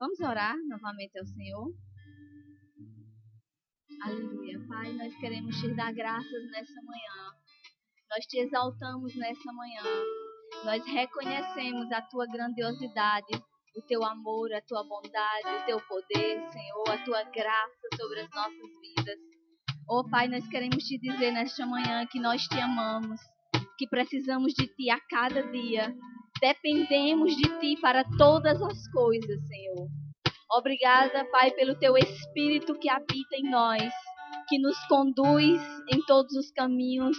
Vamos orar novamente ao Senhor. Aleluia. Pai, nós queremos te dar graças nessa manhã. Nós te exaltamos nessa manhã. Nós reconhecemos a tua grandiosidade, o teu amor, a tua bondade, o teu poder, Senhor, a tua graça sobre as nossas vidas. Oh, Pai, nós queremos te dizer nesta manhã que nós te amamos, que precisamos de ti a cada dia. Dependemos de ti para todas as coisas, Senhor. Obrigada, Pai, pelo teu Espírito que habita em nós, que nos conduz em todos os caminhos,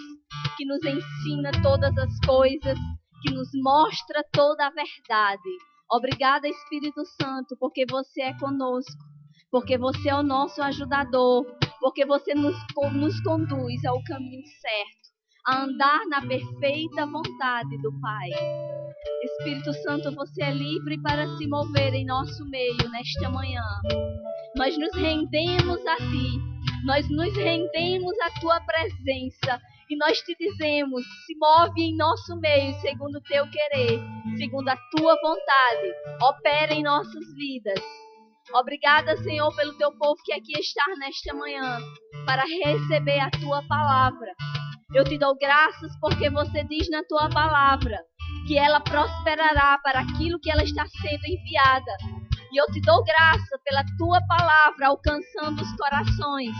que nos ensina todas as coisas, que nos mostra toda a verdade. Obrigada, Espírito Santo, porque você é conosco, porque você é o nosso ajudador, porque você nos conduz ao caminho certo, a andar na perfeita vontade do Pai. Espírito Santo, você é livre para se mover em nosso meio nesta manhã. Nós nos rendemos a ti, nós nos rendemos à tua presença e nós te dizemos, se move em nosso meio segundo o teu querer, segundo a tua vontade, opera em nossas vidas. Obrigada, Senhor, pelo teu povo que aqui está nesta manhã para receber a tua palavra. Eu te dou graças porque você diz na tua palavra que ela prosperará para aquilo que ela está sendo enviada. E eu te dou graça pela tua palavra alcançando os corações,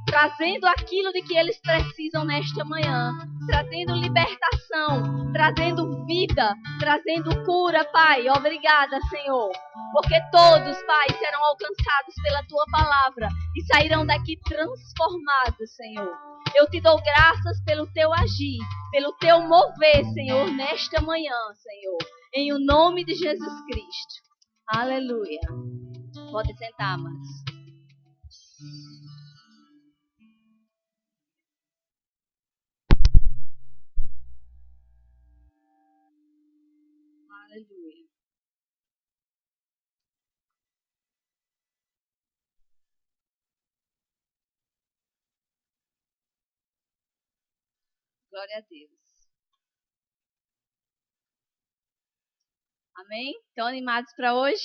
trazendo aquilo de que eles precisam nesta manhã, trazendo libertação, trazendo vida, trazendo cura, Pai. Obrigada, Senhor, porque todos, Pai, serão alcançados pela tua palavra e sairão daqui transformados, Senhor. Eu te dou graças pelo teu agir, pelo teu mover, Senhor, nesta manhã, Senhor, em o nome de Jesus Cristo. Aleluia. Pode sentar, amados. Aleluia. Glória a Deus. Amém? Estão animados para hoje?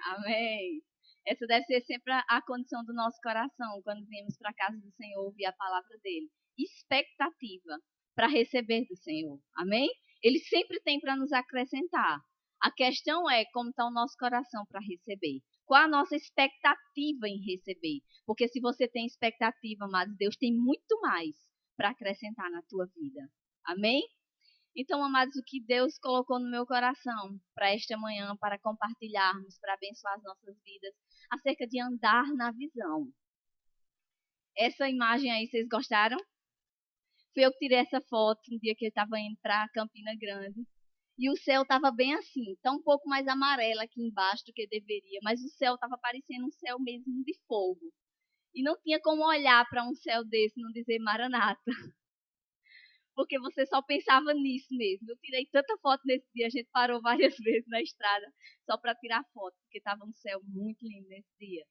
Amém. Essa deve ser sempre a condição do nosso coração quando viemos para a casa do Senhor ouvir a palavra dele. Expectativa para receber do Senhor. Amém? Ele sempre tem para nos acrescentar. A questão é como está o nosso coração para receber. Qual a nossa expectativa em receber? Porque se você tem expectativa, amados, Deus tem muito mais para acrescentar na tua vida. Amém? Então, amados, o que Deus colocou no meu coração para esta manhã, para compartilharmos, para abençoar as nossas vidas, acerca de andar na visão. Essa imagem aí, vocês gostaram? Fui eu que tirei essa foto um dia que eu estava indo para Campina Grande. E o céu estava bem assim, tá um pouco mais amarelo aqui embaixo do que deveria, mas o céu estava parecendo um céu mesmo de fogo. E não tinha como olhar para um céu desse e não dizer Maranata. Porque você só pensava nisso mesmo. Eu tirei tanta foto nesse dia, a gente parou várias vezes na estrada só para tirar foto, porque estava um céu muito lindo nesse dia.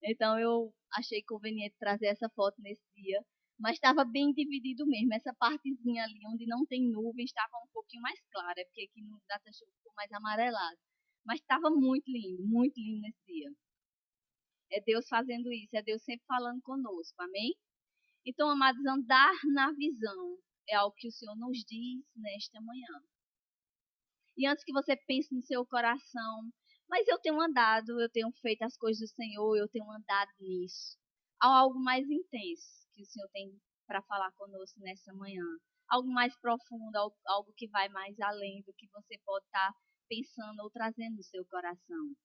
Então eu achei conveniente trazer essa foto nesse dia, mas estava bem dividido mesmo. Essa partezinha ali onde não tem nuvens estava um pouquinho mais clara, porque aqui no data-show ficou mais amarelado. Mas estava muito lindo nesse dia. É Deus fazendo isso, é Deus sempre falando conosco, amém? Então, amados, andar na visão é algo que o Senhor nos diz nesta manhã. E antes que você pense no seu coração, mas eu tenho andado, eu tenho feito as coisas do Senhor, eu tenho andado nisso. Há algo mais intenso que o Senhor tem para falar conosco nessa manhã. Algo mais profundo, algo que vai mais além do que você pode estar pensando ou trazendo no seu coração.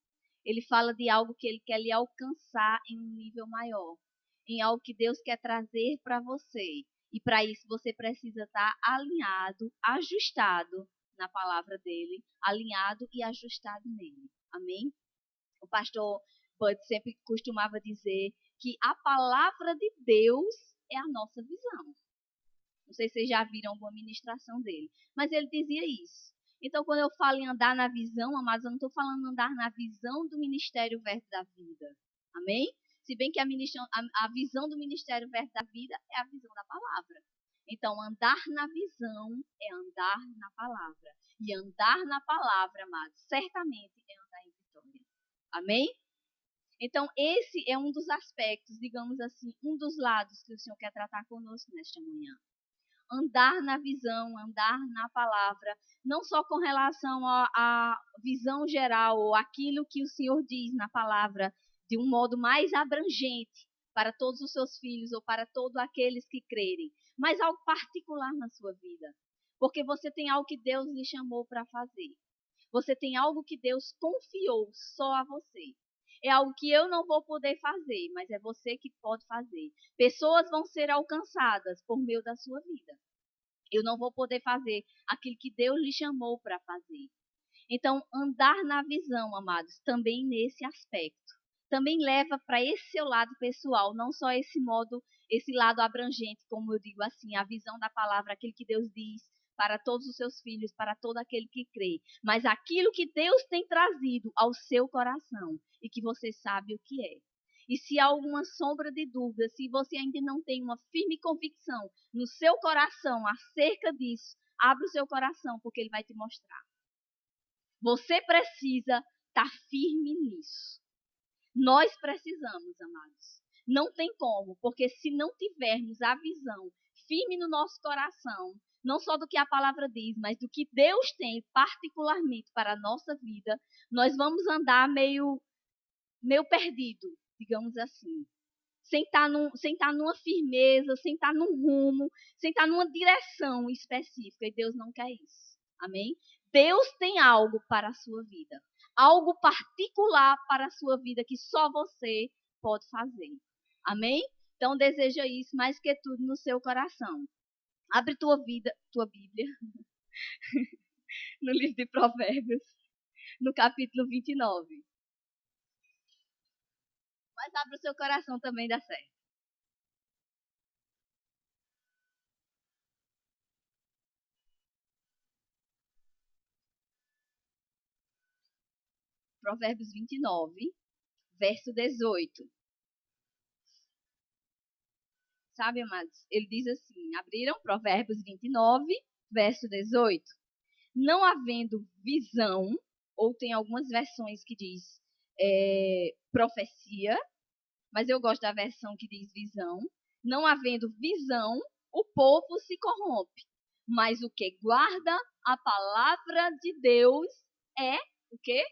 Ele fala de algo que ele quer lhe alcançar em um nível maior, em algo que Deus quer trazer para você. E para isso você precisa estar alinhado, ajustado na palavra dele, alinhado e ajustado nele. Amém? O pastor Bud sempre costumava dizer que a palavra de Deus é a nossa visão. Não sei se vocês já viram alguma ministração dele, mas ele dizia isso. Então, quando eu falo em andar na visão, amados, eu não estou falando andar na visão do Ministério Verbo da Vida. Amém? Se bem que a visão do Ministério Verbo da Vida é a visão da palavra. Então, andar na visão é andar na palavra. E andar na palavra, amados, certamente é andar em vitória. Amém? Então, esse é um dos aspectos, digamos assim, um dos lados que o Senhor quer tratar conosco nesta manhã. Andar na visão, andar na palavra, não só com relação à visão geral, ou aquilo que o Senhor diz na palavra, de um modo mais abrangente para todos os seus filhos, ou para todos aqueles que crerem, mas algo particular na sua vida. Porque você tem algo que Deus lhe chamou para fazer. Você tem algo que Deus confiou só a você. É algo que eu não vou poder fazer, mas é você que pode fazer. Pessoas vão ser alcançadas por meio da sua vida. Eu não vou poder fazer aquilo que Deus lhe chamou para fazer. Então, andar na visão, amados, também nesse aspecto. Também leva para esse seu lado pessoal, não só esse modo, esse lado abrangente, como eu digo assim, a visão da palavra, aquilo que Deus diz para todos os seus filhos, para todo aquele que crê, mas aquilo que Deus tem trazido ao seu coração e que você sabe o que é. E se há alguma sombra de dúvida, se você ainda não tem uma firme convicção no seu coração acerca disso, abre o seu coração, porque Ele vai te mostrar. Você precisa estar firme nisso. Nós precisamos, amados. Não tem como, porque se não tivermos a visão firme no nosso coração, não só do que a palavra diz, mas do que Deus tem particularmente para a nossa vida, nós vamos andar meio perdido, digamos assim. Sem estar numa firmeza, sem estar num rumo, sem estar numa direção específica. E Deus não quer isso. Amém? Deus tem algo para a sua vida. Algo particular para a sua vida que só você pode fazer. Amém? Então deseja isso mais que tudo no seu coração. Abre tua Bíblia, no livro de Provérbios, no capítulo 29. Mas abre o seu coração também, dá certo. Provérbios 29, verso 18. Sabe, amados? Ele diz assim, abriram Provérbios 29, verso 18. Não havendo visão, ou tem algumas versões que diz profecia, mas eu gosto da versão que diz visão. Não havendo visão, o povo se corrompe. Mas o que guarda a palavra de Deus é o quê?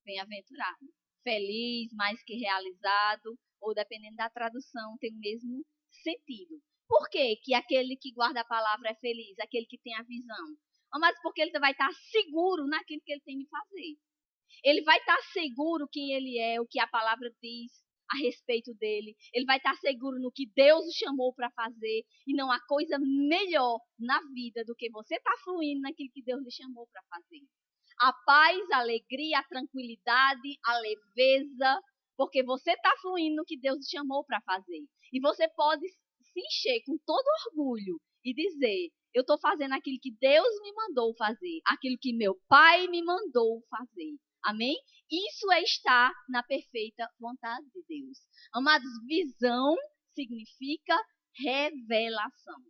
Bem-aventurado. Feliz, mais que realizado, ou dependendo da tradução, tem o mesmo sentido. Por que aquele que guarda a palavra é feliz? Aquele que tem a visão. Mas porque ele vai estar seguro naquilo que ele tem de fazer. Ele vai estar seguro quem ele é, o que a palavra diz a respeito dele. Ele vai estar seguro no que Deus o chamou para fazer. E não há coisa melhor na vida do que você estar fluindo naquilo que Deus lhe chamou para fazer. A paz, a alegria, a tranquilidade, a leveza, porque você está fluindo no que Deus te chamou para fazer. E você pode se encher com todo orgulho e dizer: eu estou fazendo aquilo que Deus me mandou fazer, aquilo que meu Pai me mandou fazer. Amém? Isso é estar na perfeita vontade de Deus. Amados, visão significa revelação.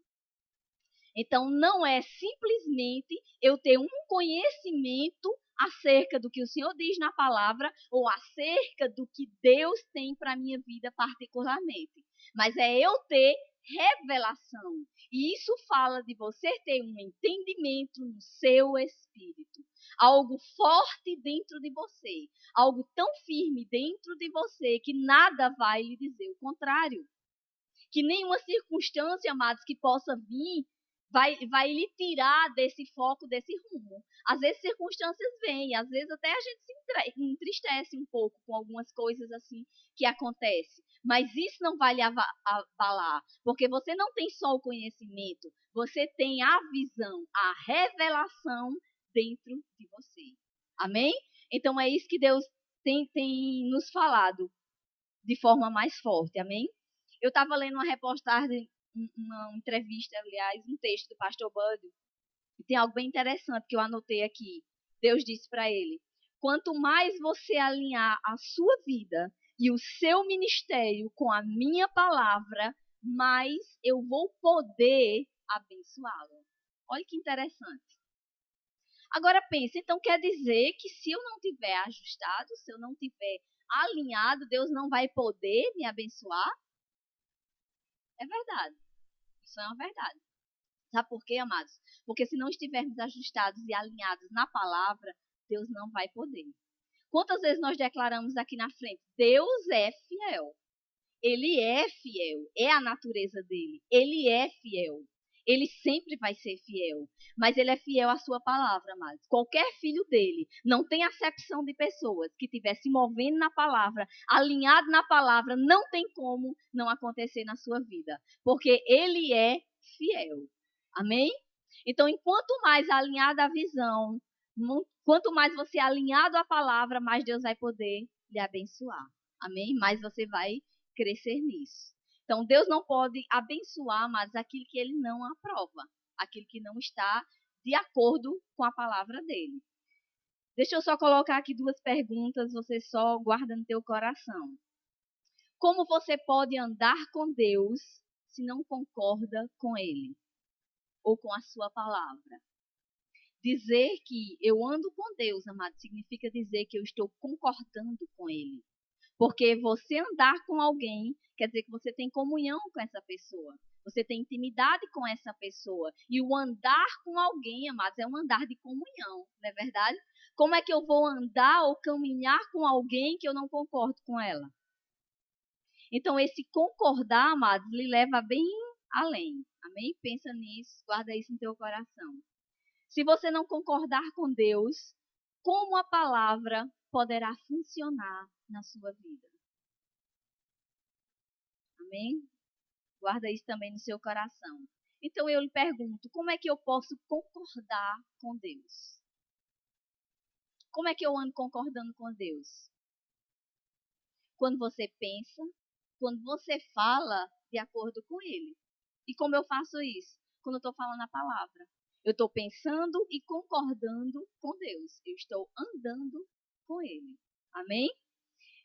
Então, não é simplesmente eu ter um conhecimento acerca do que o Senhor diz na palavra ou acerca do que Deus tem para a minha vida particularmente. Mas é eu ter revelação. E isso fala de você ter um entendimento no seu espírito. Algo forte dentro de você. Algo tão firme dentro de você que nada vai lhe dizer o contrário. Que nenhuma circunstância, amados, que possa vir vai lhe tirar desse foco, desse rumo. Às vezes circunstâncias vêm, às vezes até a gente se entristece um pouco com algumas coisas assim que acontecem. Mas isso não vai lhe abalar, porque você não tem só o conhecimento, você tem a visão, a revelação dentro de você. Amém? Então é isso que Deus tem nos falado de forma mais forte. Amém? Eu estava lendo uma reportagem, uma entrevista, aliás, um texto do pastor Bud, e tem algo bem interessante que eu anotei aqui. Deus disse para ele: quanto mais você alinhar a sua vida e o seu ministério com a minha palavra, mais eu vou poder abençoá-lo. Olha que interessante. Agora pense, então quer dizer que se eu não tiver ajustado, se eu não tiver alinhado, Deus não vai poder me abençoar? É verdade. Isso é uma verdade. Sabe por quê, amados? Porque se não estivermos ajustados e alinhados na palavra, Deus não vai poder. Quantas vezes nós declaramos aqui na frente? Deus é fiel. Ele é fiel. É a natureza dele. Ele é fiel. Ele sempre vai ser fiel. Mas ele é fiel à sua palavra, amados. Qualquer filho dele, não tem acepção de pessoas que estiver se movendo na palavra, alinhado na palavra, não tem como não acontecer na sua vida. Porque ele é fiel. Amém? Então, enquanto mais alinhado à visão, quanto mais você é alinhado à palavra, mais Deus vai poder lhe abençoar. Amém? Mais você vai crescer nisso. Então, Deus não pode abençoar, mas aquilo que ele não aprova, aquilo que não está de acordo com a palavra dele. Deixa eu só colocar aqui duas perguntas, você só guarda no teu coração. Como você pode andar com Deus se não concorda com ele ou com a sua palavra? Dizer que eu ando com Deus, amado, significa dizer que eu estou concordando com ele. Porque você andar com alguém quer dizer que você tem comunhão com essa pessoa. Você tem intimidade com essa pessoa. E o andar com alguém, amados, é um andar de comunhão, não é verdade? Como é que eu vou andar ou caminhar com alguém que eu não concordo com ela? Então, esse concordar, amados, lhe leva bem além. Amém? Pensa nisso, guarda isso no teu coração. Se você não concordar com Deus, como a palavra poderá funcionar na sua vida? Amém? Guarda isso também no seu coração. Então eu lhe pergunto, como é que eu posso concordar com Deus? Como é que eu ando concordando com Deus? Quando você pensa, quando você fala de acordo com Ele. E como eu faço isso? Quando eu estou falando a palavra. Eu estou pensando e concordando com Deus. Eu estou andando com Ele. Amém?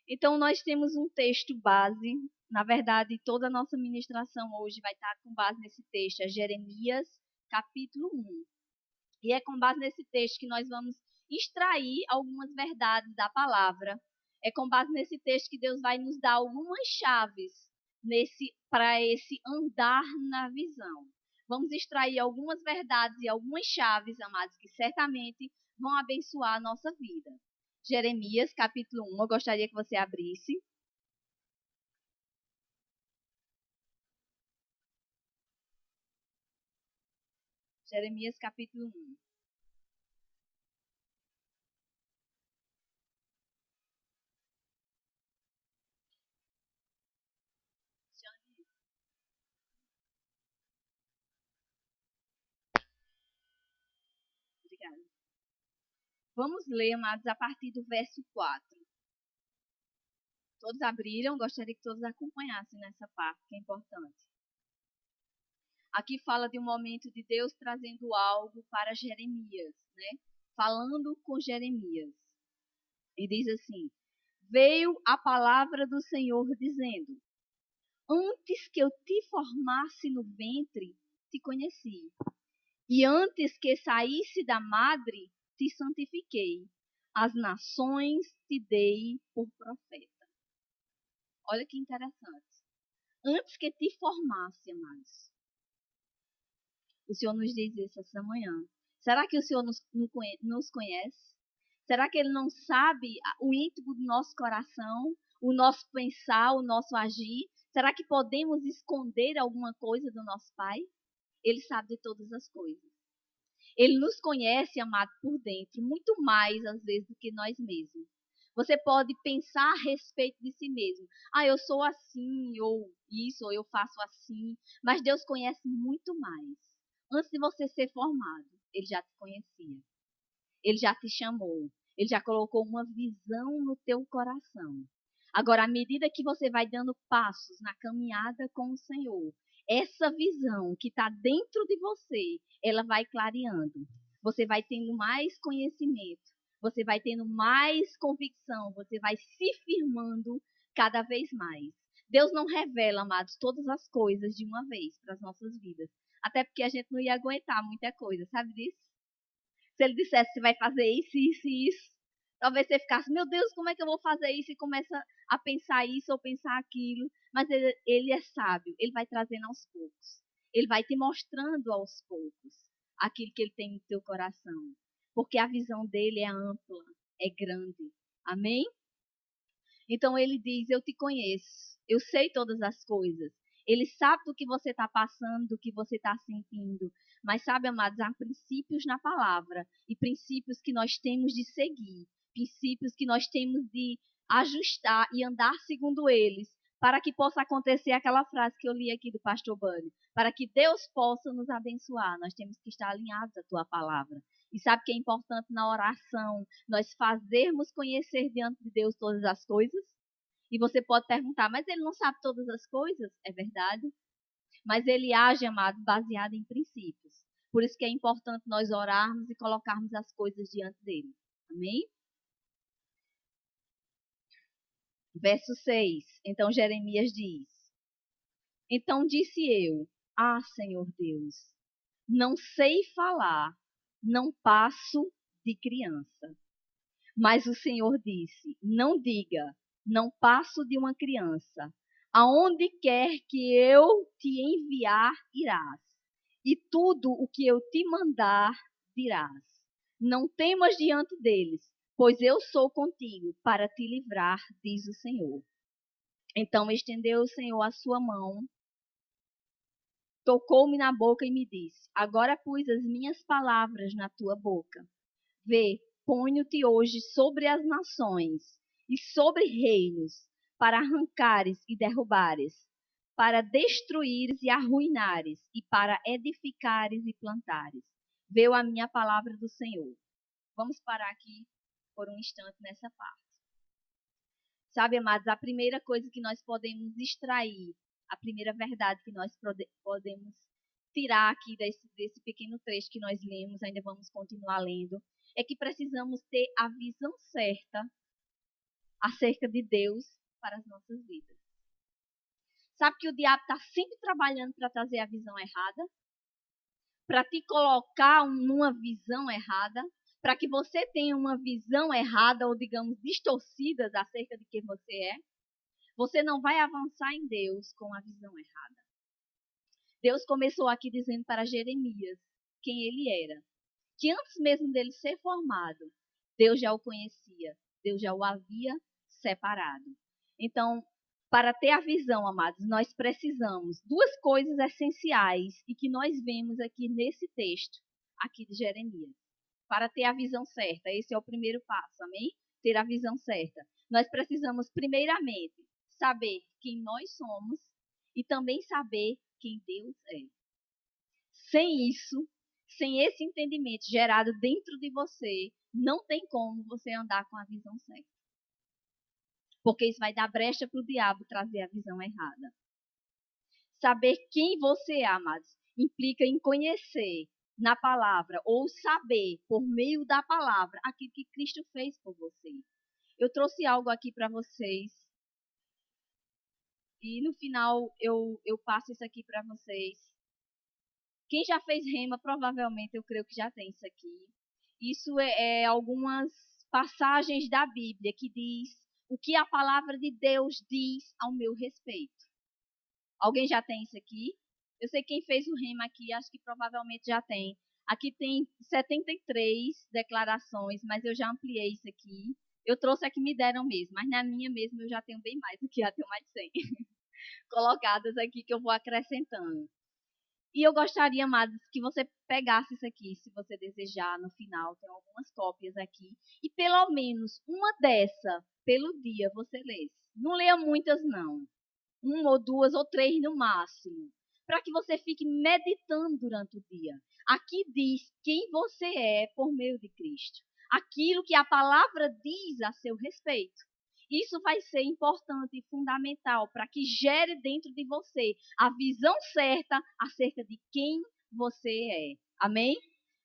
Então, nós temos um texto base. Na verdade, toda a nossa ministração hoje vai estar com base nesse texto. É Jeremias, capítulo 1. E é com base nesse texto que nós vamos extrair algumas verdades da palavra. É com base nesse texto que Deus vai nos dar algumas chaves para esse andar na visão. Vamos extrair algumas verdades e algumas chaves, amados, que certamente vão abençoar a nossa vida. Jeremias, capítulo 1, eu gostaria que você abrisse. Jeremias, capítulo 1. Obrigada. Vamos ler, amados, a partir do verso 4. Todos abriram, gostaria que todos acompanhassem nessa parte, que é importante. Aqui fala de um momento de Deus trazendo algo para Jeremias, né? Falando com Jeremias. E diz assim: veio a palavra do Senhor dizendo: antes que eu te formasse no ventre, te conheci. E antes que saísse da madre, te santifiquei. As nações te dei por profeta. Olha que interessante. Antes que te formasse, amados. O Senhor nos diz isso essa manhã. Será que o Senhor nos conhece? Será que Ele não sabe o íntimo do nosso coração, o nosso pensar, o nosso agir? Será que podemos esconder alguma coisa do nosso Pai? Ele sabe de todas as coisas. Ele nos conhece, amado, por dentro, muito mais às vezes do que nós mesmos. Você pode pensar a respeito de si mesmo. Ah, eu sou assim, ou isso, ou eu faço assim. Mas Deus conhece muito mais. Antes de você ser formado, Ele já te conhecia. Ele já te chamou. Ele já colocou uma visão no teu coração. Agora, à medida que você vai dando passos na caminhada com o Senhor, essa visão que está dentro de você, ela vai clareando. Você vai tendo mais conhecimento. Você vai tendo mais convicção. Você vai se firmando cada vez mais. Deus não revela, amados, todas as coisas de uma vez para as nossas vidas. Até porque a gente não ia aguentar muita coisa, sabe disso? Se ele dissesse que vai fazer isso, isso e isso, talvez você ficasse, meu Deus, como é que eu vou fazer isso? E começa a pensar isso ou pensar aquilo. Mas ele é sábio, ele vai trazendo aos poucos. Ele vai te mostrando aos poucos aquilo que ele tem no teu coração. Porque a visão dele é ampla, é grande. Amém? Então ele diz, eu te conheço, eu sei todas as coisas. Ele sabe do que você está passando, do que você está sentindo. Mas sabe, amados, há princípios na palavra e princípios que nós temos de seguir, princípios que nós temos de ajustar e andar segundo eles, para que possa acontecer aquela frase que eu li aqui do pastor Bunny, para que Deus possa nos abençoar. Nós temos que estar alinhados à tua palavra. E sabe o que é importante na oração? Nós fazermos conhecer diante de Deus todas as coisas. E você pode perguntar, mas ele não sabe todas as coisas? É verdade. Mas ele age, amado, baseado em princípios. Por isso que é importante nós orarmos e colocarmos as coisas diante dele. Amém? Verso 6. Então Jeremias diz: Então disse eu, Senhor Deus, não sei falar, não passo de criança. Mas o Senhor disse: Não diga, não passo de uma criança. Aonde quer que eu te enviar, irás. E tudo o que eu te mandar, dirás. Não temas diante deles, pois eu sou contigo para te livrar, diz o Senhor. Então estendeu o Senhor a sua mão, tocou-me na boca e me disse: Agora pus as minhas palavras na tua boca. Vê, ponho-te hoje sobre as nações e sobre reinos, para arrancares e derrubares, para destruíres e arruinares, e para edificares e plantares. Veio a minha palavra do Senhor. Vamos parar aqui por um instante nessa parte. Sabe, amados, a primeira coisa que nós podemos extrair, a primeira verdade que nós podemos tirar aqui desse pequeno trecho que nós lemos, ainda vamos continuar lendo, é que precisamos ter a visão certa acerca de Deus para as nossas vidas. Sabe que o diabo está sempre trabalhando para trazer a visão errada? Para te colocar numa visão errada? Para que você tenha uma visão errada ou, digamos, distorcida acerca de quem você é? Você não vai avançar em Deus com a visão errada. Deus começou aqui dizendo para Jeremias quem ele era. Que antes mesmo dele ser formado, Deus já o conhecia, Deus já o havia separado. Então, para ter a visão, amados, nós precisamos duas coisas essenciais e que nós vemos aqui nesse texto, aqui de Jeremias. Para ter a visão certa, esse é o primeiro passo, amém? Ter a visão certa. Nós precisamos, primeiramente, saber quem nós somos e também saber quem Deus é. Sem isso, sem esse entendimento gerado dentro de você, não tem como você andar com a visão certa. Porque isso vai dar brecha para o diabo trazer a visão errada. Saber quem você é, amados, implica em conhecer na palavra, ou saber por meio da palavra aquilo que Cristo fez por você. Eu trouxe algo aqui para vocês. E no final eu passo isso aqui para vocês. Quem já fez rema, provavelmente eu creio que já tem isso aqui. Isso é algumas passagens da Bíblia que diz o que a palavra de Deus diz ao meu respeito. Alguém já tem isso aqui? Eu sei quem fez o rema aqui, acho que provavelmente já tem. Aqui tem 73 declarações, mas eu já ampliei isso aqui. Eu trouxe a que me deram mesmo, mas na minha mesmo eu já tenho bem mais aqui, já tenho mais de 100 colocadas aqui que eu vou acrescentando. E eu gostaria, amados, que você pegasse isso aqui, se você desejar, no final, tem algumas cópias aqui. E pelo menos uma dessa, pelo dia, você lesse. Não leia muitas, não. Uma ou duas ou três no máximo. Para que você fique meditando durante o dia. Aqui diz quem você é por meio de Cristo. Aquilo que a palavra diz a seu respeito. Isso vai ser importante e fundamental para que gere dentro de você a visão certa acerca de quem você é. Amém?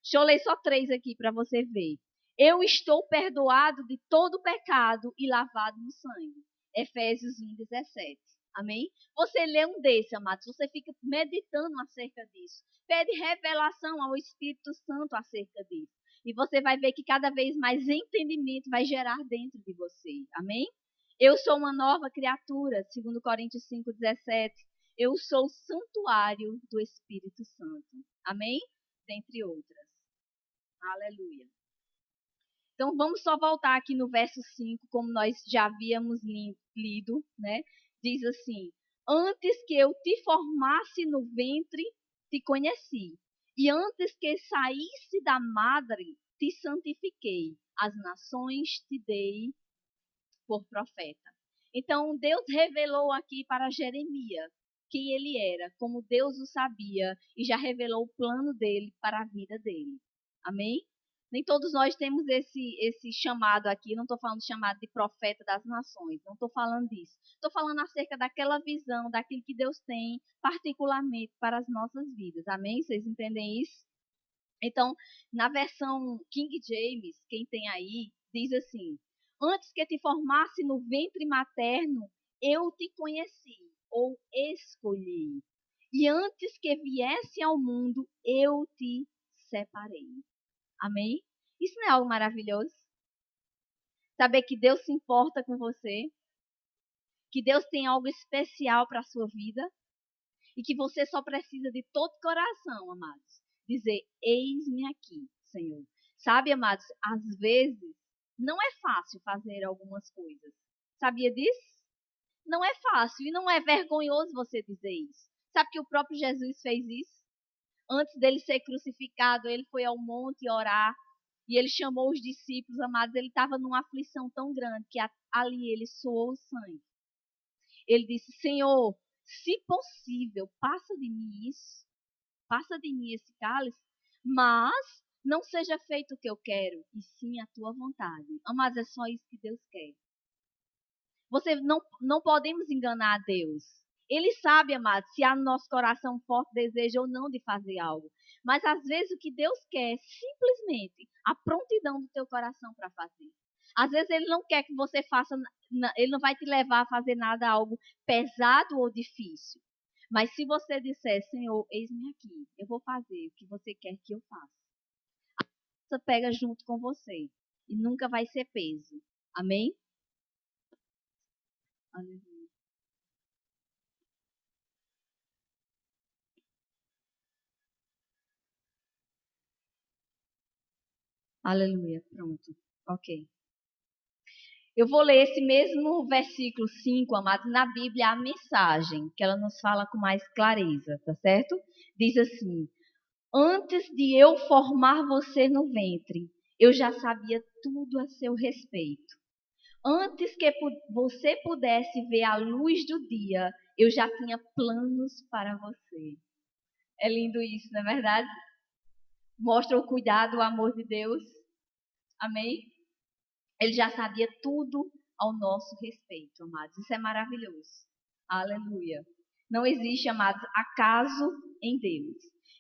Deixa eu ler só 3 aqui para você ver. Eu estou perdoado de todo pecado e lavado no sangue. Efésios 1:17. Amém? Você lê um desse, amados, você fica meditando acerca disso. Pede revelação ao Espírito Santo acerca disso. E você vai ver que cada vez mais entendimento vai gerar dentro de você. Amém? Eu sou uma nova criatura, segundo Coríntios 5:17. Eu sou o santuário do Espírito Santo. Amém? Dentre outras. Aleluia. Então vamos só voltar aqui no verso 5, como nós já havíamos lido, né? Diz assim: antes que eu te formasse no ventre, te conheci. E antes que saísse da madre, te santifiquei. As nações te dei por profeta. Então Deus revelou aqui para Jeremias quem ele era, como Deus o sabia, e já revelou o plano dele para a vida dele. Amém? Nem todos nós temos esse chamado aqui. Não estou falando de chamado de profeta das nações. Não estou falando disso. Estou falando acerca daquela visão, daquilo que Deus tem particularmente para as nossas vidas. Amém? Vocês entendem isso? Então, na versão King James, quem tem aí, diz assim: antes que te formasse no ventre materno, eu te conheci ou escolhi. E antes que viesse ao mundo, eu te separei. Amém? Isso não é algo maravilhoso? Saber que Deus se importa com você, que Deus tem algo especial para a sua vida e que você só precisa de todo coração, amados, dizer: eis-me aqui, Senhor. Sabe, amados, às vezes não é fácil fazer algumas coisas. Sabia disso? Não é fácil e não é vergonhoso você dizer isso. Sabe que o próprio Jesus fez isso? Antes dele ser crucificado, ele foi ao monte orar. E ele chamou os discípulos, amados. Ele estava numa aflição tão grande que ali ele suou o sangue. Ele disse: Senhor, se possível, passa de mim isso. Passa de mim esse cálice. Mas não seja feito o que eu quero, e sim a tua vontade. Amados, é só isso que Deus quer. Você não podemos enganar a Deus. Ele sabe, amados, se há no nosso coração forte desejo ou não de fazer algo. Mas às vezes o que Deus quer é simplesmente a prontidão do teu coração para fazer. Às vezes ele não quer que você faça, ele não vai te levar a fazer nada, algo pesado ou difícil. Mas se você disser: Senhor, eis-me aqui, eu vou fazer o que você quer que eu faça. Você pega junto com você e nunca vai ser peso. Amém? Aleluia. Aleluia. Pronto. Ok. Eu vou ler esse mesmo versículo 5, amados, na Bíblia, a mensagem, que ela nos fala com mais clareza, tá certo? Diz assim: antes de eu formar você no ventre, eu já sabia tudo a seu respeito. Antes que você pudesse ver a luz do dia, eu já tinha planos para você. É lindo isso, não é verdade? Mostra o cuidado, o amor de Deus. Amém? Ele já sabia tudo ao nosso respeito, amados. Isso é maravilhoso. Aleluia. Não existe, amados, acaso em Deus.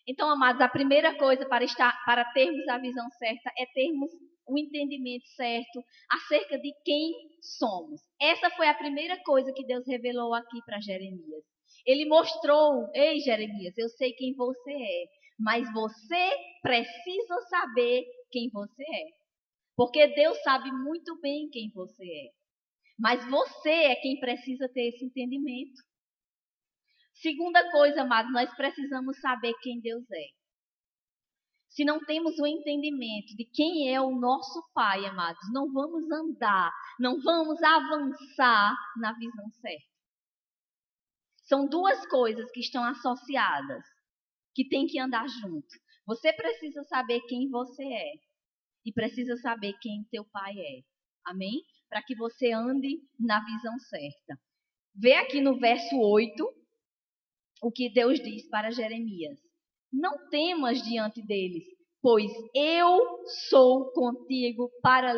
Então, amados, a primeira coisa para termos a visão certa é termos o entendimento certo acerca de quem somos. Essa foi a primeira coisa que Deus revelou aqui para Jeremias. Ele mostrou: ei, Jeremias, eu sei quem você é, mas você precisa saber quem você é. Porque Deus sabe muito bem quem você é. Mas você é quem precisa ter esse entendimento. Segunda coisa, amados, nós precisamos saber quem Deus é. Se não temos o entendimento de quem é o nosso Pai, amados, não vamos andar, não vamos avançar na visão certa. São duas coisas que estão associadas, que tem que andar junto. Você precisa saber quem você é e precisa saber quem teu Pai é. Amém? Para que você ande na visão certa. Vê aqui no verso 8 o que Deus diz para Jeremias: não temas diante deles, pois eu sou contigo para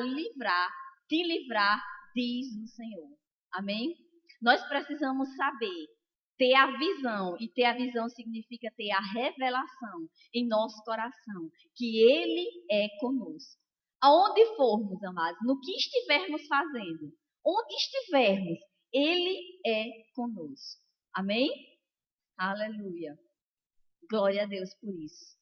te livrar, diz o Senhor. Amém? Nós precisamos saber, ter a visão, e ter a visão significa ter a revelação em nosso coração, que Ele é conosco. Aonde formos, amados, no que estivermos fazendo, onde estivermos, Ele é conosco. Amém? Aleluia. Glória a Deus por isso.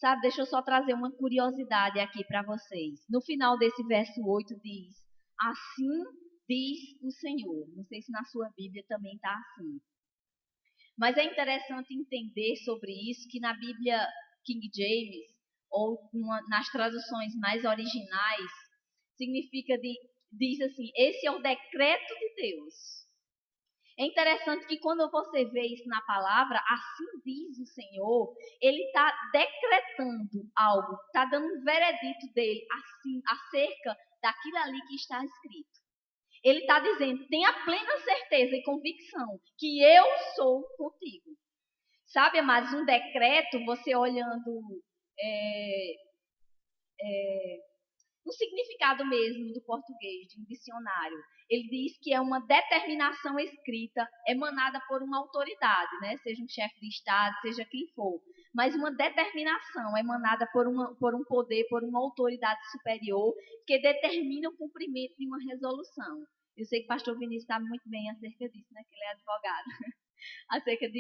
Sabe, deixa eu só trazer uma curiosidade aqui para vocês. No final desse verso 8 diz: assim diz o Senhor. Não sei se na sua Bíblia também está assim. Mas é interessante entender sobre isso, que na Bíblia King James, ou nas traduções mais originais, significa diz assim: esse é o decreto de Deus. É interessante que quando você vê isso na palavra, assim diz o Senhor, ele está decretando algo, está dando um veredito dele assim, acerca daquilo ali que está escrito. Ele está dizendo: tenha plena certeza e convicção que eu sou contigo. Sabe, amados, um decreto, você olhando no significado mesmo do português, de um dicionário, ele diz que é uma determinação escrita emanada por uma autoridade, né? Seja um chefe de Estado, seja quem for. Mas uma determinação emanada por um poder, por uma autoridade superior, que determina o cumprimento de uma resolução. Eu sei que o pastor Vinícius sabe muito bem acerca disso, né? Que ele é advogado. Acerca do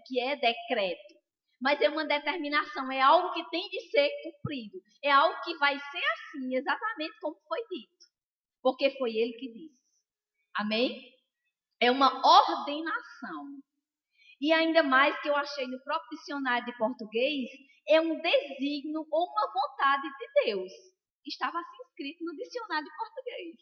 que é decreto. Mas é uma determinação, é algo que tem de ser cumprido. É algo que vai ser assim, exatamente como foi dito. Porque foi ele que disse. Amém? É uma ordenação. E ainda mais que eu achei no próprio dicionário de português, é um desígnio ou uma vontade de Deus. Estava assim escrito no dicionário de português.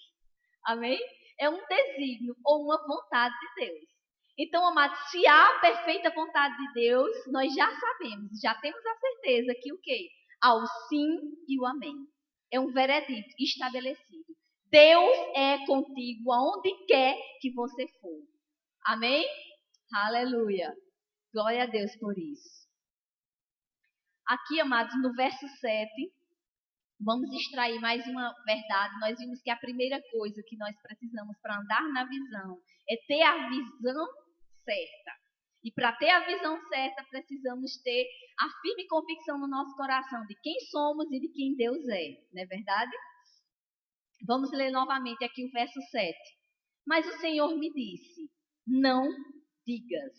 Amém? É um desígnio ou uma vontade de Deus. Então, amados, se há a perfeita vontade de Deus, nós já sabemos, já temos a certeza que o quê? Há o sim e o amém. É um veredito estabelecido. Deus é contigo aonde quer que você for. Amém? Aleluia. Glória a Deus por isso. Aqui, amados, no verso 7, vamos extrair mais uma verdade. Nós vimos que a primeira coisa que nós precisamos para andar na visão é ter a visão certa. E para ter a visão certa, precisamos ter a firme convicção no nosso coração de quem somos e de quem Deus é. Não é verdade? Vamos ler novamente aqui o verso 7. Mas o Senhor me disse: não digas,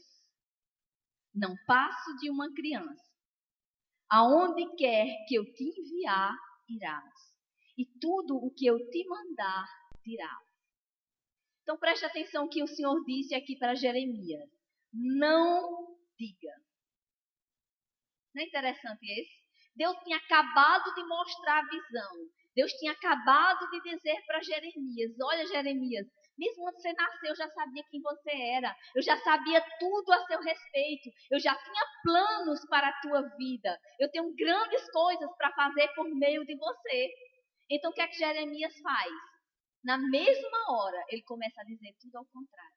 não passo de uma criança. Aonde quer que eu te enviar, irás. E tudo o que eu te mandar, dirás. Então preste atenção que o Senhor disse aqui para Jeremias: não diga. Não é interessante esse? Deus tinha acabado de mostrar a visão. Deus tinha acabado de dizer para Jeremias: olha, Jeremias, mesmo antes de você nascer, eu já sabia quem você era. Eu já sabia tudo a seu respeito. Eu já tinha planos para a tua vida. Eu tenho grandes coisas para fazer por meio de você. Então, o que é que Jeremias faz? Na mesma hora, ele começa a dizer tudo ao contrário.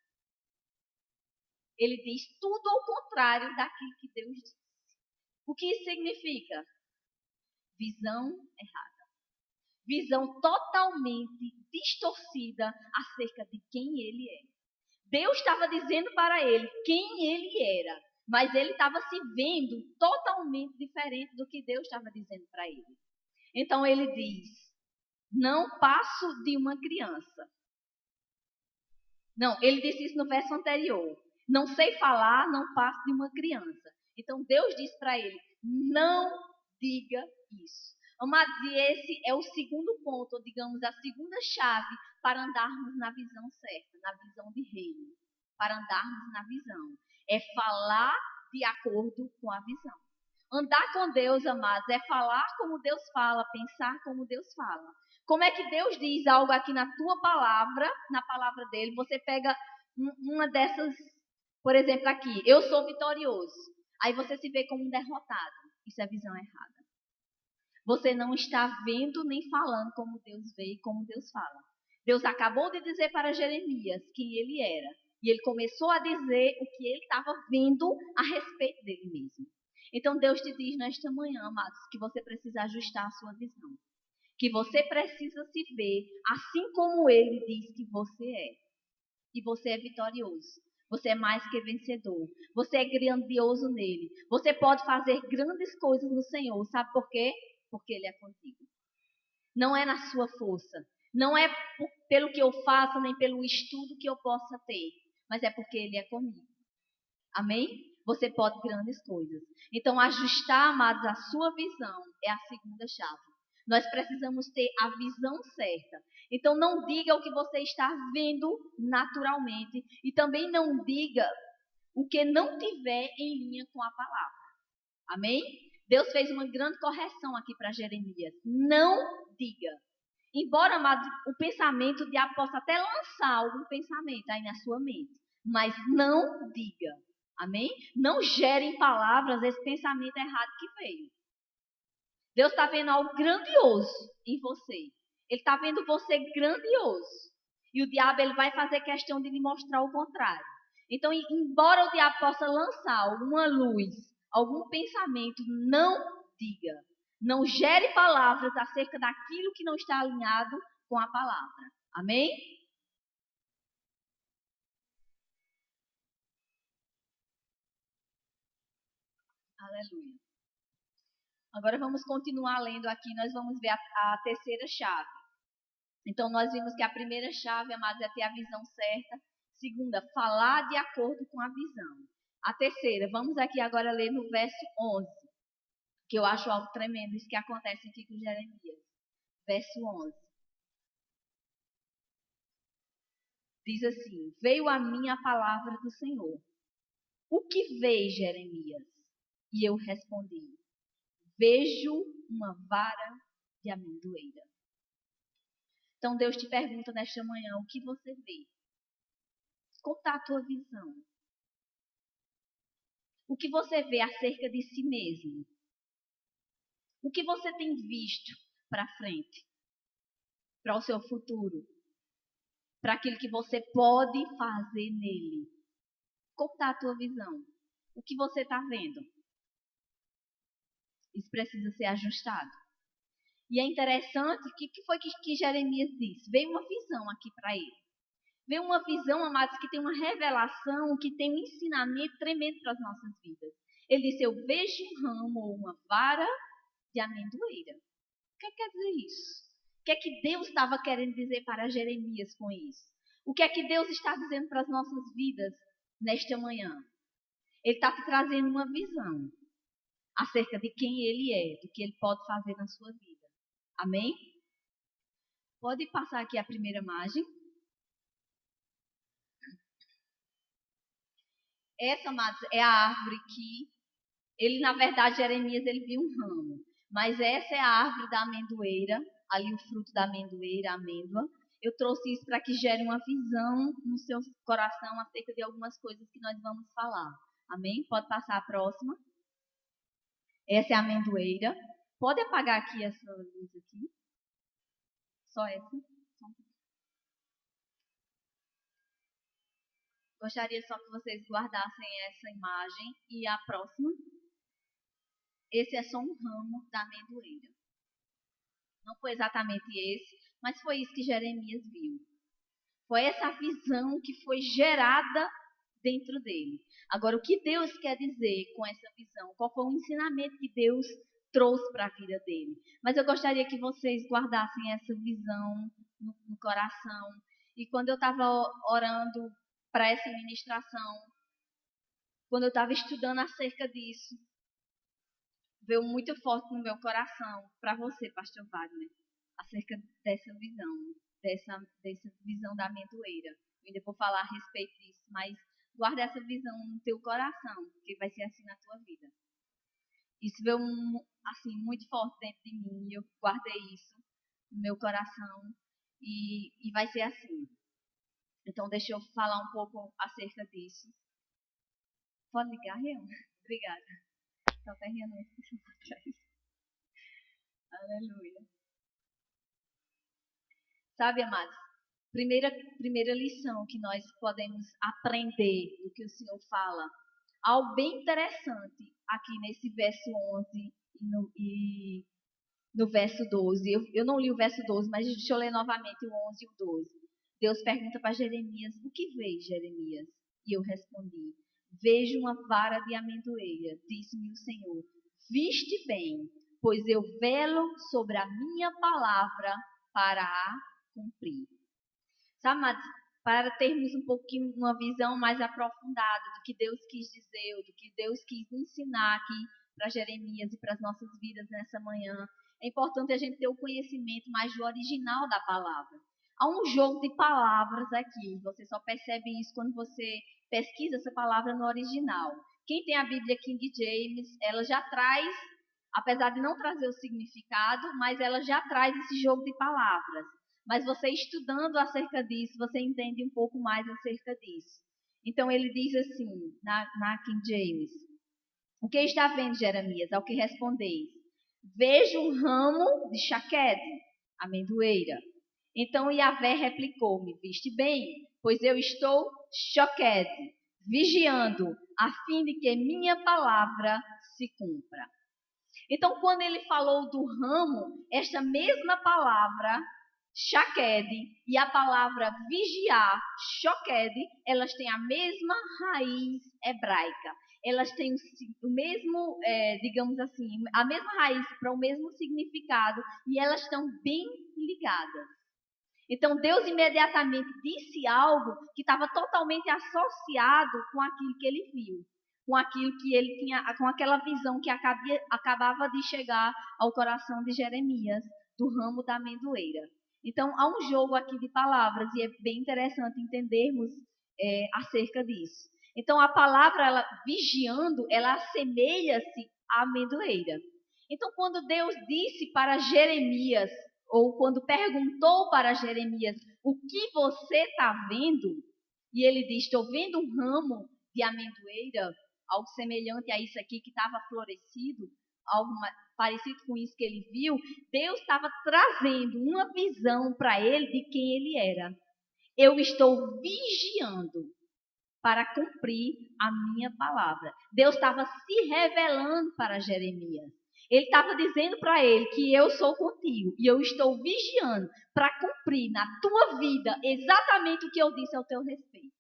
Ele diz tudo ao contrário daquilo que Deus disse. O que isso significa? Visão errada. Visão totalmente distorcida acerca de quem ele é. Deus estava dizendo para ele quem ele era, mas ele estava se vendo totalmente diferente do que Deus estava dizendo para ele. Então ele diz: não passo de uma criança. Não, ele disse isso no verso anterior. Não sei falar, não passo de uma criança. Então Deus disse para ele: não diga isso. Amados, e esse é o segundo ponto, ou digamos, a segunda chave para andarmos na visão certa, na visão de reino. Para andarmos na visão. É falar de acordo com a visão. Andar com Deus, amados, é falar como Deus fala, pensar como Deus fala. Como é que Deus diz algo aqui na tua palavra, na palavra dele, você pega uma dessas, por exemplo, aqui, eu sou vitorioso. Aí você se vê como um derrotado. Isso é visão errada. Você não está vendo nem falando como Deus vê e como Deus fala. Deus acabou de dizer para Jeremias quem ele era. E ele começou a dizer o que ele estava vendo a respeito dele mesmo. Então Deus te diz nesta manhã, amados, que você precisa ajustar a sua visão. Que você precisa se ver assim como ele diz que você é. E você é vitorioso. Você é mais que vencedor. Você é grandioso nele. Você pode fazer grandes coisas no Senhor. Sabe por quê? Porque ele é contigo. Não é na sua força. Não é pelo que eu faço, nem pelo estudo que eu possa ter. Mas é porque ele é comigo. Amém? você pode grandes coisas. Então, ajustar, amados, a sua visão é a segunda chave. Nós precisamos ter a visão certa. Então, não diga o que você está vendo naturalmente e também não diga o que não tiver em linha com a palavra. Amém? Deus fez uma grande correção aqui para Jeremias. Não diga. Embora, amado, o pensamento, o diabo possa até lançar algum pensamento aí na sua mente, mas não diga. Amém? Não gere em palavras esse pensamento errado que veio. Deus está vendo algo grandioso em você. Ele está vendo você grandioso. E o diabo ele vai fazer questão de lhe mostrar o contrário. Então, embora o diabo possa lançar alguma luz, algum pensamento, não diga. Não gere palavras acerca daquilo que não está alinhado com a palavra. Amém? Aleluia. Agora vamos continuar lendo aqui. Nós vamos ver a terceira chave. Então, nós vimos que a primeira chave, amados, é ter a visão certa. Segunda, falar de acordo com a visão. A terceira, vamos aqui agora ler no verso 11, que eu acho algo tremendo isso que acontece aqui com Jeremias. Verso 11. Diz assim: veio a mim a palavra do Senhor. O que vês, Jeremias? E eu respondi: vejo uma vara de amendoeira. Então Deus te pergunta nesta manhã: o que você vê? Qual está a tua visão? O que você vê acerca de si mesmo? O que você tem visto para frente? Para o seu futuro? Para aquilo que você pode fazer nele? Qual está a tua visão? O que você está vendo? Isso precisa ser ajustado. E é interessante, o que foi que Jeremias disse? Veio uma visão aqui para ele. Veio uma visão, amados, que tem uma revelação, que tem um ensinamento tremendo para as nossas vidas. Ele disse: eu vejo um ramo ou uma vara de amendoeira. O que quer dizer isso? O que é que Deus estava querendo dizer para Jeremias com isso? O que é que Deus está dizendo para as nossas vidas nesta manhã? Ele está te trazendo uma visão acerca de quem Ele é, do que Ele pode fazer na sua vida. Amém? Pode passar aqui a primeira imagem. Essa, amados, é a árvore que ele, na verdade, Jeremias, ele viu um ramo. Mas essa é a árvore da amendoeira, ali o fruto da amendoeira, a amêndoa. Eu trouxe isso para que gere uma visão no seu coração acerca de algumas coisas que nós vamos falar. Amém? Pode passar a próxima. Essa é a amendoeira. Pode apagar aqui essa luz aqui. Só essa. Gostaria só que vocês guardassem essa imagem. E a próxima. Esse é só um ramo da amendoeira. Não foi exatamente esse, mas foi isso que Jeremias viu. Foi essa visão que foi gerada dentro dele. Agora, o que Deus quer dizer com essa visão? Qual foi o ensinamento que Deus trouxe para a vida dele? Mas eu gostaria que vocês guardassem essa visão no coração. E quando eu estava orando para essa ministração, quando eu estava estudando acerca disso, veio muito forte no meu coração para você, pastor Wagner, acerca dessa visão da amendoeira. Eu ainda vou falar a respeito disso, mas guarda essa visão no teu coração, porque vai ser assim na tua vida. Isso veio assim, muito forte dentro de mim, e eu guardei isso no meu coração, e vai ser assim. Então, deixa eu falar um pouco acerca disso. Pode ligar, Rian? Obrigada. Só para Rian não esquecer atrás. Aleluia. Sabe, amados, primeira lição que nós podemos aprender do que o Senhor fala, algo bem interessante aqui nesse verso 11 e no verso 12. Eu não li o verso 12, mas deixa eu ler novamente o 11 e o 12. Deus pergunta para Jeremias: o que vês, Jeremias? E eu respondi: vejo uma vara de amendoeira. Disse-me o Senhor: viste bem, pois eu velo sobre a minha palavra para a cumprir. Sabe, amados, para termos um pouquinho, uma visão mais aprofundada do que Deus quis dizer, do que Deus quis ensinar aqui para Jeremias e para as nossas vidas nessa manhã. É importante a gente ter o conhecimento mais do original da palavra. Há um jogo de palavras aqui, você só percebe isso quando você pesquisa essa palavra no original. Quem tem a Bíblia King James, ela já traz, apesar de não trazer o significado, mas ela já traz esse jogo de palavras. Mas você estudando acerca disso, você entende um pouco mais acerca disso. Então ele diz assim, na King James: o que está vendo, Jeremias? Ao que respondeis: vejo um ramo de chaquede, amendoeira. Então Yahvé replicou-me: viste bem, pois eu estou choquede, vigiando, a fim de que minha palavra se cumpra. Então, quando ele falou do ramo, esta mesma palavra, chaquede, e a palavra vigiar, choquede, elas têm a mesma raiz hebraica. Elas têm o mesmo, digamos assim, a mesma raiz para o mesmo significado, e elas estão bem ligadas. Então Deus imediatamente disse algo que estava totalmente associado com aquilo que ele viu, com aquilo que ele tinha, com aquela visão que acabava de chegar ao coração de Jeremias, do ramo da amendoeira. Então há um jogo aqui de palavras e é bem interessante entendermos acerca disso. Então a palavra, ela, vigiando, ela assemelha-se à amendoeira. Então quando Deus disse para Jeremias, ou quando perguntou para Jeremias: o que você está vendo? E ele diz: estou vendo um ramo de amendoeira, algo semelhante a isso aqui que estava florescido, algo parecido com isso que ele viu. Deus estava trazendo uma visão para ele de quem ele era. Eu estou vigiando para cumprir a minha palavra. Deus estava se revelando para Jeremias. Ele estava dizendo para ele que eu sou contigo e eu estou vigiando para cumprir na tua vida exatamente o que eu disse ao teu respeito.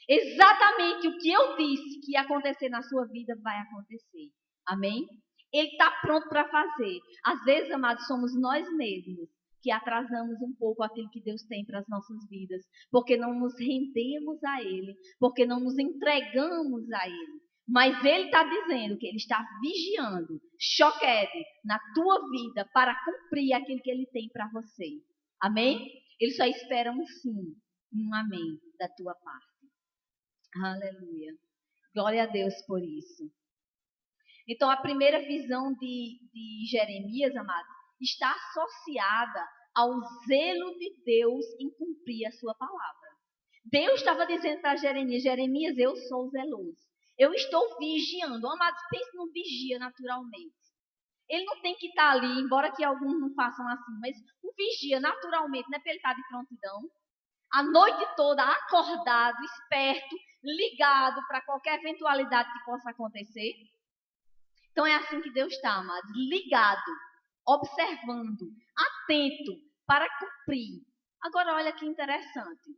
Exatamente o que eu disse que ia acontecer na sua vida vai acontecer. Amém? Ele está pronto para fazer. Às vezes, amados, somos nós mesmos que atrasamos um pouco aquilo que Deus tem para as nossas vidas, porque não nos rendemos a Ele, porque não nos entregamos a Ele. Mas Ele está dizendo que Ele está vigiando, choquede, na tua vida para cumprir aquilo que Ele tem para você. Amém? Ele só espera um sim, um amém da tua parte. Aleluia. Glória a Deus por isso. Então, a primeira visão de Jeremias, amados, está associada ao zelo de Deus em cumprir a sua palavra. Deus estava dizendo para Jeremias: Jeremias, eu sou zeloso. Eu estou vigiando. Amados, pense no vigia naturalmente. Ele não tem que estar ali, embora que alguns não façam assim, mas o vigia naturalmente não é para ele estar de prontidão. A noite toda acordado, esperto, ligado para qualquer eventualidade que possa acontecer. Então é assim que Deus está, amados, ligado, observando, atento para cumprir. Agora olha que interessante.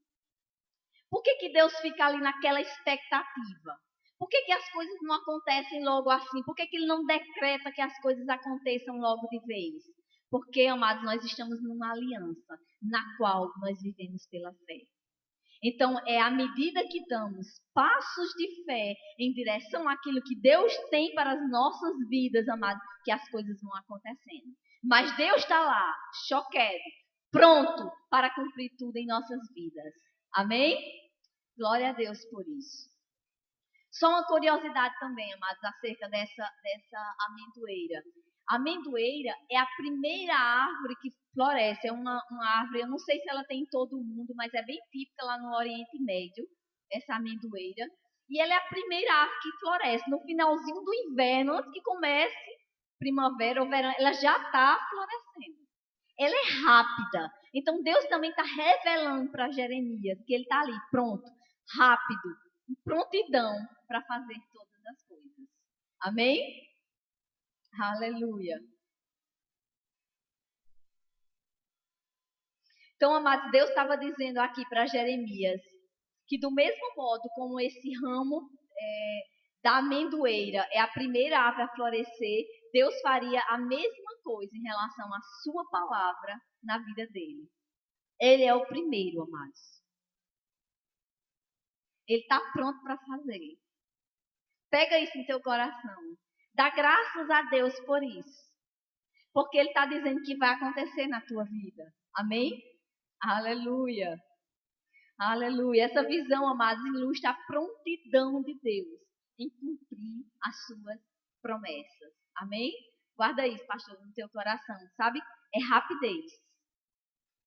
Por que Deus fica ali naquela expectativa? Por que as coisas não acontecem logo assim? Por que Ele não decreta que as coisas aconteçam logo de vez? Porque, amados, nós estamos numa aliança na qual nós vivemos pela fé. Então, é à medida que damos passos de fé em direção àquilo que Deus tem para as nossas vidas, amados, que as coisas vão acontecendo. Mas Deus está lá, choquede, pronto para cumprir tudo em nossas vidas. Amém? Glória a Deus por isso. Só uma curiosidade também, amados, acerca dessa amendoeira. A amendoeira é a primeira árvore que floresce. É uma árvore, eu não sei se ela tem em todo o mundo, mas é bem típica lá no Oriente Médio, essa amendoeira. E ela é a primeira árvore que floresce no finalzinho do inverno, antes que comece primavera ou verão, ela já está florescendo. Ela é rápida. Então Deus também está revelando para Jeremias que ele está ali, pronto, rápido, em prontidão para fazer todas as coisas. Amém? Aleluia. Então, amados, Deus estava dizendo aqui para Jeremias que do mesmo modo como esse ramo da amendoeira é a primeira árvore a florescer, Deus faria a mesma coisa em relação à sua palavra na vida dele. Ele é o primeiro, amados. Ele está pronto para fazer. Pega isso em teu coração. Dá graças a Deus por isso. Porque Ele está dizendo que vai acontecer na tua vida. Amém? Aleluia. Aleluia. Essa visão, amados, ilustra a prontidão de Deus em cumprir as suas promessas. Amém? Guarda isso, pastor, no teu coração. Sabe? É rapidez.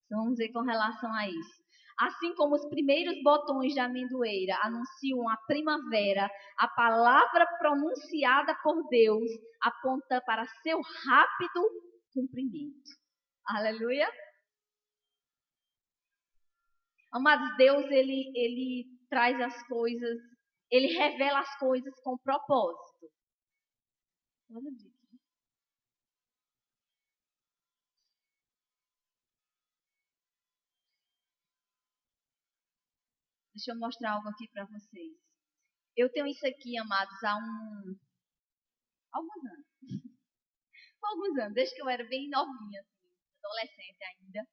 Então, vamos ver com relação a isso. Assim como os primeiros botões de amendoeira anunciam a primavera, a palavra pronunciada por Deus aponta para seu rápido cumprimento. Aleluia. Amados, Deus, ele traz as coisas, Ele revela as coisas com propósito. Deixa eu mostrar algo aqui para vocês. Eu tenho isso aqui, amados, há alguns anos. Alguns anos, desde que eu era bem novinha, assim, adolescente ainda.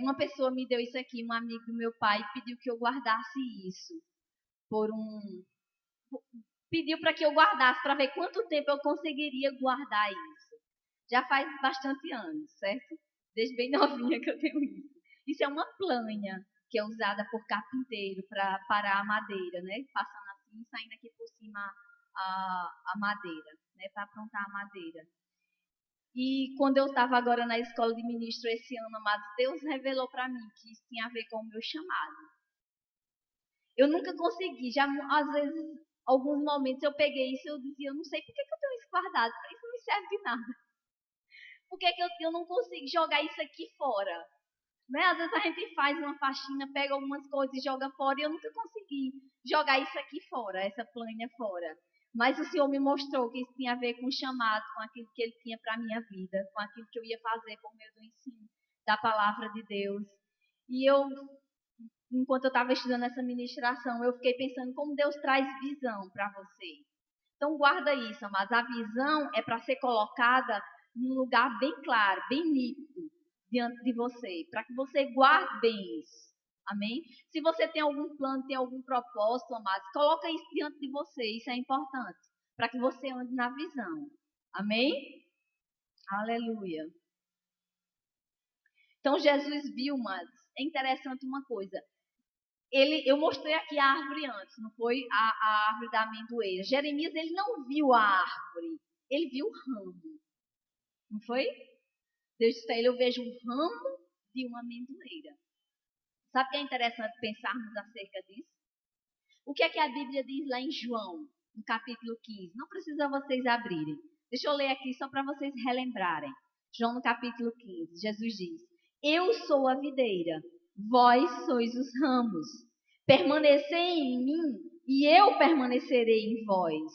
Uma pessoa me deu isso aqui, um amigo do meu pai pediu que eu guardasse isso. Pediu para que eu guardasse, para ver quanto tempo eu conseguiria guardar isso. Já faz bastante anos, certo? Desde bem novinha que eu tenho isso. Isso é uma planha que é usada por carpinteiro para parar a madeira, né? Passando assim, saindo aqui por cima a madeira, né? Para aprontar a madeira. E quando eu estava agora na escola de ministro esse ano, amados, Deus revelou para mim que isso tinha a ver com o meu chamado. Eu nunca consegui, já às vezes, alguns momentos eu peguei isso e eu dizia, eu não sei por que eu tenho isso guardado, isso não me serve de nada. Por que eu não consigo jogar isso aqui fora? Né? Às vezes a gente faz uma faxina, pega algumas coisas e joga fora e eu nunca consegui jogar isso aqui fora, essa planha fora. Mas o Senhor me mostrou que isso tinha a ver com o chamado, com aquilo que Ele tinha para a minha vida, com aquilo que eu ia fazer por meio do ensino da palavra de Deus. E enquanto eu estava estudando essa ministração, eu fiquei pensando como Deus traz visão para você. Então guarda isso, amados. A visão é para ser colocada num lugar bem claro, bem nítido diante de você, para que você guarde bem isso. Amém? Se você tem algum plano, tem algum propósito, amados, coloca isso diante de você. Isso é importante, para que você ande na visão. Amém? Aleluia. Então Jesus viu, mas é interessante uma coisa. Eu mostrei aqui a árvore antes, não foi a árvore da amendoeira. Jeremias, ele não viu a árvore, ele viu o ramo. Não foi? Deus disse a ele, eu vejo um ramo de uma amendoeira. Sabe o que é interessante pensarmos acerca disso? O que é que a Bíblia diz lá em João, no capítulo 15? Não precisa vocês abrirem. Deixa eu ler aqui só para vocês relembrarem. João no capítulo 15, Jesus diz, eu sou a videira, vós sois os ramos. Permanecei em mim e eu permanecerei em vós.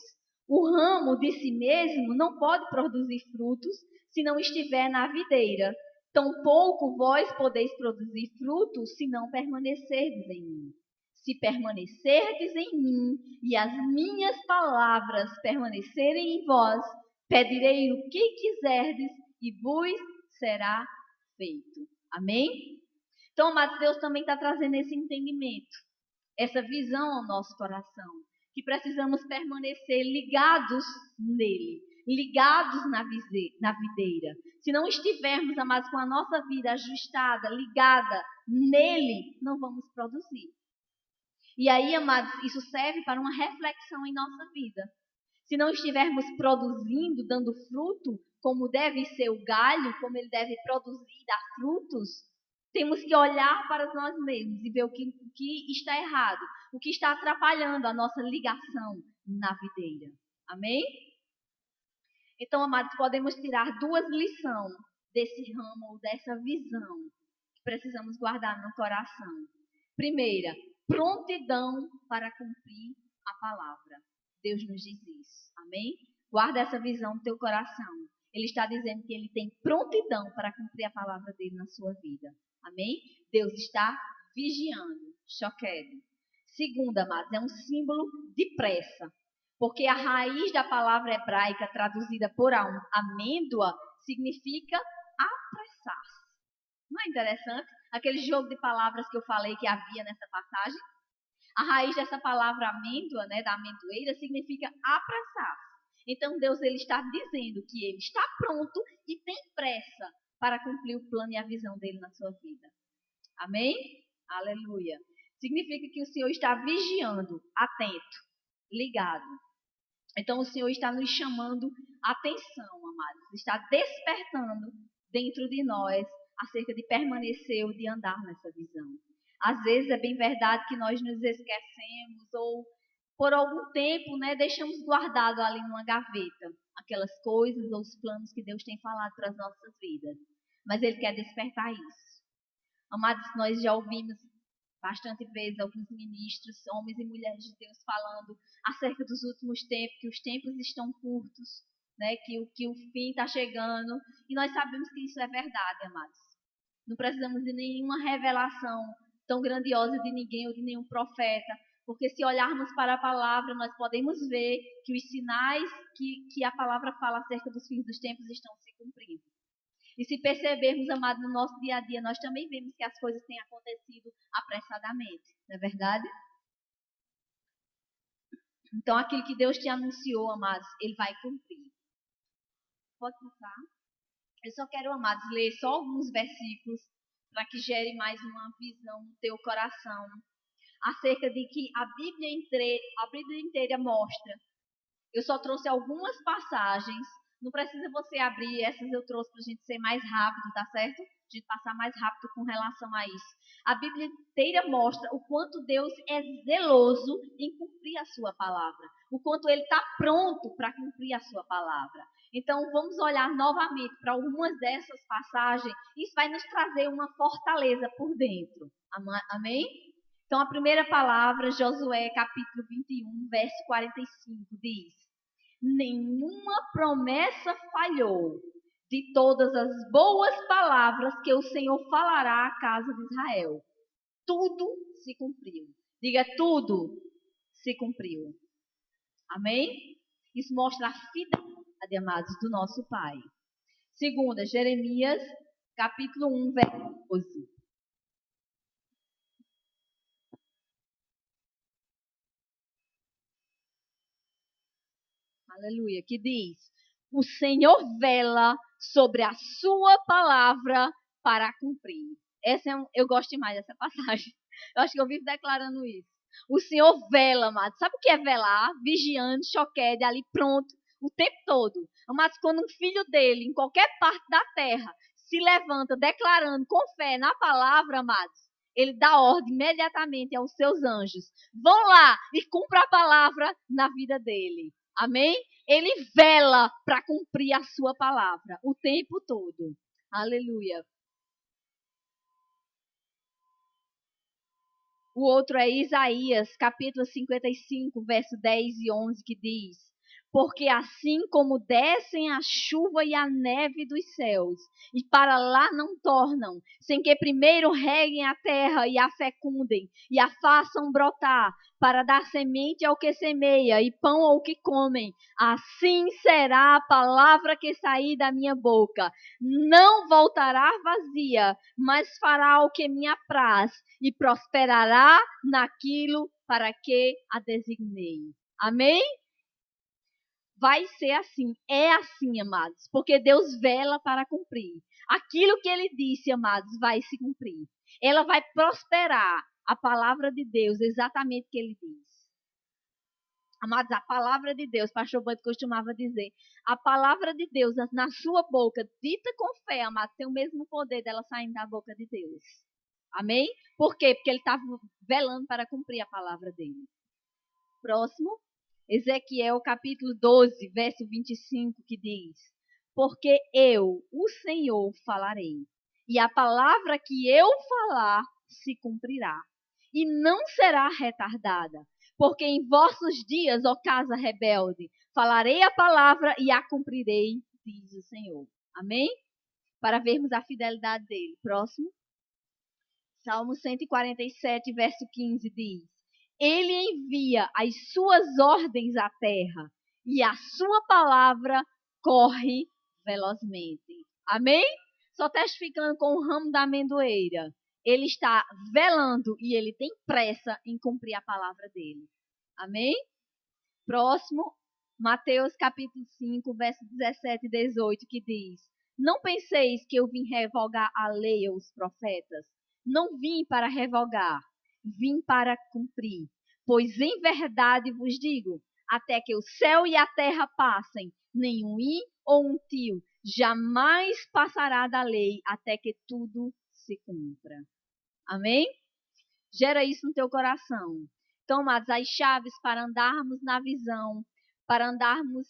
O ramo de si mesmo não pode produzir frutos se não estiver na videira. Tampouco vós podeis produzir frutos se não permanecerdes em mim. Se permanecerdes em mim e as minhas palavras permanecerem em vós, pedirei o que quiserdes e vos será feito. Amém? Então, amados, Deus também está trazendo esse entendimento, essa visão ao nosso coração, que precisamos permanecer ligados nele, ligados na videira. Se não estivermos, amados, com a nossa vida ajustada, ligada nele, não vamos produzir. E aí, amados, isso serve para uma reflexão em nossa vida. Se não estivermos produzindo, dando fruto, como deve ser o galho, como ele deve produzir e dar frutos, temos que olhar para nós mesmos e ver o que está errado, o que está atrapalhando a nossa ligação na videira. Amém? Então, amados, podemos tirar duas lições desse ramo ou dessa visão que precisamos guardar no coração. Primeira, prontidão para cumprir a palavra. Deus nos diz isso. Amém? Guarda essa visão no teu coração. Ele está dizendo que ele tem prontidão para cumprir a palavra dele na sua vida. Amém? Deus está vigiando. Choquede. Segunda, amados, é um símbolo de pressa. Porque a raiz da palavra hebraica traduzida por amêndoa significa apressar-se. Não é interessante? Aquele jogo de palavras que eu falei que havia nessa passagem. A raiz dessa palavra amêndoa, né, da amendoeira, significa apressar. Então Deus ele está dizendo que ele está pronto e tem pressa para cumprir o plano e a visão dele na sua vida. Amém? Aleluia. Significa que o Senhor está vigiando, atento, ligado. Então o Senhor está nos chamando atenção, amados. Está despertando dentro de nós acerca de permanecer ou de andar nessa visão. Às vezes é bem verdade que nós nos esquecemos ou por algum tempo, né, deixamos guardado ali numa gaveta aquelas coisas ou os planos que Deus tem falado para as nossas vidas. Mas Ele quer despertar isso. Amados, nós já ouvimos bastante vezes alguns ministros, homens e mulheres de Deus falando acerca dos últimos tempos, que os tempos estão curtos, né, que o fim está chegando. E nós sabemos que isso é verdade, amados. Não precisamos de nenhuma revelação tão grandiosa de ninguém ou de nenhum profeta, porque se olharmos para a palavra, nós podemos ver que os sinais que a palavra fala acerca dos fins dos tempos estão se cumprindo. E se percebermos, amados, no nosso dia a dia, nós também vemos que as coisas têm acontecido apressadamente, não é verdade? Então, aquilo que Deus te anunciou, amados, Ele vai cumprir. Pode passar? Eu só quero, amados, ler só alguns versículos para que gere mais uma visão no teu coração acerca de que a Bíblia inteira mostra. Eu só trouxe algumas passagens. Não precisa você abrir, essas eu trouxe para a gente ser mais rápido, tá certo? A gente passar mais rápido com relação a isso. A Bíblia inteira mostra o quanto Deus é zeloso em cumprir a sua palavra. O quanto Ele está pronto para cumprir a sua palavra. Então, vamos olhar novamente para algumas dessas passagens. Isso vai nos trazer uma fortaleza por dentro. Amém? Então, a primeira palavra, Josué, capítulo 21, verso 45, diz: nenhuma promessa falhou de todas as boas palavras que o Senhor falará à casa de Israel. Tudo se cumpriu. Diga, tudo se cumpriu. Amém? Isso mostra a fidelidade, amados, do nosso Pai. Segunda, Jeremias, capítulo 1, verso 12. Aleluia, que diz: o Senhor vela sobre a sua palavra para cumprir. Eu gosto demais dessa passagem. Eu acho que eu vivo declarando isso. O Senhor vela, amados. Sabe o que é velar? Vigiando, choquede, ali pronto, o tempo todo. Amados, quando um filho dele, em qualquer parte da terra, se levanta declarando com fé na palavra, amados, ele dá ordem imediatamente aos seus anjos. Vão lá e cumpra a palavra na vida dele. Amém? Ele vela para cumprir a sua palavra o tempo todo. Aleluia. O outro é Isaías, capítulo 55, verso 10 e 11, que diz: porque assim como descem a chuva e a neve dos céus, e para lá não tornam, sem que primeiro reguem a terra e a fecundem, e a façam brotar, para dar semente ao que semeia e pão ao que comem, assim será a palavra que sair da minha boca. Não voltará vazia, mas fará o que me apraz, e prosperará naquilo para que a designei. Amém? Vai ser assim, é assim, amados, porque Deus vela para cumprir. Aquilo que Ele disse, amados, vai se cumprir. Ela vai prosperar, a palavra de Deus, exatamente o que Ele diz. Amados, a palavra de Deus, pastor Bud costumava dizer, a palavra de Deus na sua boca, dita com fé, amados, tem o mesmo poder dela saindo da boca de Deus. Amém? Por quê? Porque Ele está velando para cumprir a palavra dele. Próximo. Ezequiel capítulo 12, verso 25, que diz: porque eu, o Senhor, falarei, e a palavra que eu falar se cumprirá, e não será retardada. Porque em vossos dias, ó casa rebelde, falarei a palavra e a cumprirei, diz o Senhor. Amém? Para vermos a fidelidade dele. Próximo. Salmo 147, verso 15 diz: ele envia as suas ordens à terra e a sua palavra corre velozmente. Amém? Só testificando com o ramo da amendoeira. ele está velando e ele tem pressa em cumprir a palavra dele. Amém? Próximo, Mateus capítulo 5, verso 17 e 18, que diz: Não penseis que eu vim revogar a lei ou os profetas. Não vim para revogar, vim para cumprir. Pois em verdade vos digo, até que o céu e a terra passem, nenhum i ou um tio jamais passará da lei até que tudo se cumpra. Amém? Gera isso no teu coração. Então, amados, as chaves para andarmos na visão, para andarmos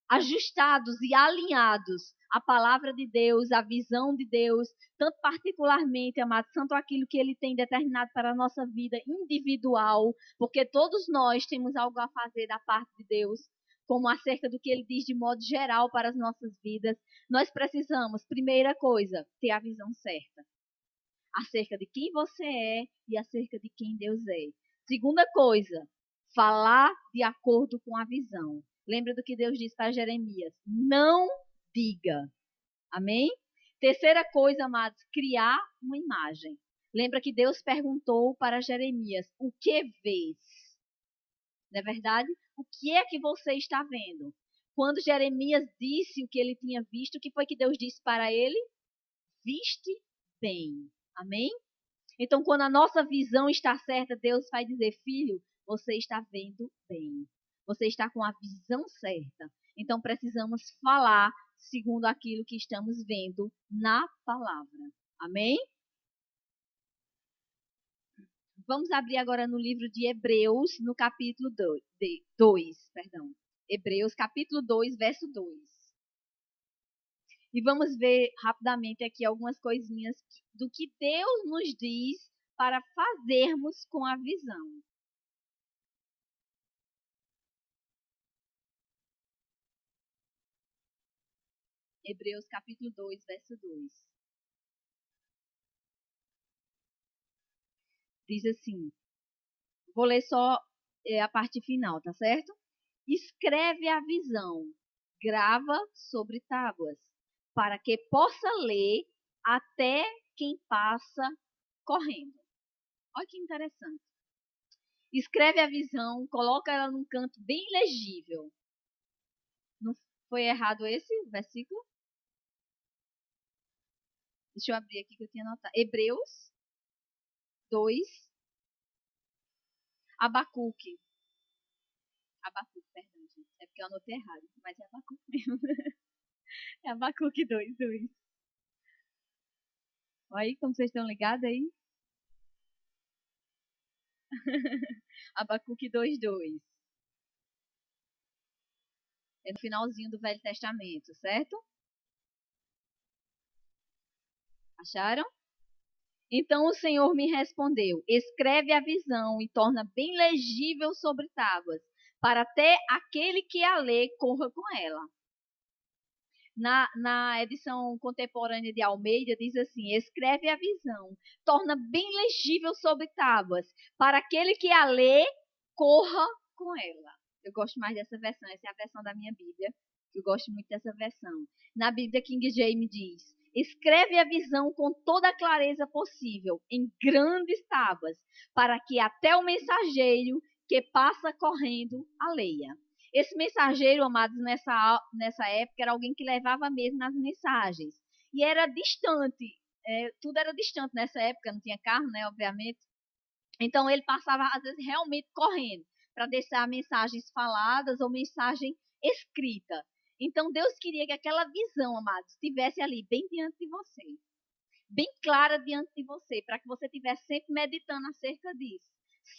ajustados e alinhados à palavra de Deus, à visão de Deus, tanto particularmente, amados, tanto aquilo que Ele tem determinado para a nossa vida individual, porque todos nós temos algo a fazer da parte de Deus, como acerca do que Ele diz de modo geral para as nossas vidas. Nós precisamos, primeira coisa, ter a visão certa acerca de quem você é e acerca de quem Deus é. Segunda coisa, falar de acordo com a visão. Lembra do que Deus disse para Jeremias? Não diga. Amém? Terceira coisa, amados, criar uma imagem. Lembra que Deus perguntou para Jeremias: o que vês? Não é verdade? O que é que você está vendo? Quando Jeremias disse o que ele tinha visto, o que foi que Deus disse para ele? Viste bem. Amém? Então, quando a nossa visão está certa, Deus vai dizer: filho, você está vendo bem. Você está com a visão certa. Então, precisamos falar segundo aquilo que estamos vendo na palavra. Amém? Vamos abrir agora no livro de Hebreus, no capítulo 2. Hebreus, capítulo 2, verso 2. E vamos ver rapidamente aqui algumas coisinhas do que Deus nos diz para fazermos com a visão. Hebreus capítulo 2, verso 2. Diz assim, vou ler só a parte final, tá certo? Escreve a visão, grava sobre tábuas, para que possa ler até quem passa correndo. Olha que interessante. Escreve a visão, coloca ela num canto bem legível. Não foi errado esse versículo? Deixa eu abrir aqui que eu tinha anotado. Hebreus 2, Abacuque. Abacuque, perdão, gente. É porque eu anotei errado, mas é Abacuque mesmo. É Abacuque 2, 2. Olha aí como vocês estão ligados aí. Abacuque 2, 2. É no finalzinho do Velho Testamento, certo? Acharam? Então o Senhor me respondeu: escreve a visão e torna bem legível sobre tábuas, para até aquele que a lê corra com ela. Na edição contemporânea de Almeida, diz assim: escreve a visão, torna bem legível sobre tábuas, para aquele que a lê corra com ela. Eu gosto mais dessa versão, essa é a versão da minha Bíblia. Eu gosto muito dessa versão. Na Bíblia King James diz: escreve a visão com toda a clareza possível, em grandes tábuas, para que até o mensageiro que passa correndo a leia. Esse mensageiro, amados, nessa época, era alguém que levava mesmo as mensagens. E era distante, tudo era distante nessa época, não tinha carro, né, obviamente. Então ele passava, às vezes, realmente correndo para deixar mensagens faladas ou mensagem escrita. Então Deus queria que aquela visão, amados, estivesse ali, bem diante de você. Bem clara diante de você, para que você estivesse sempre meditando acerca disso.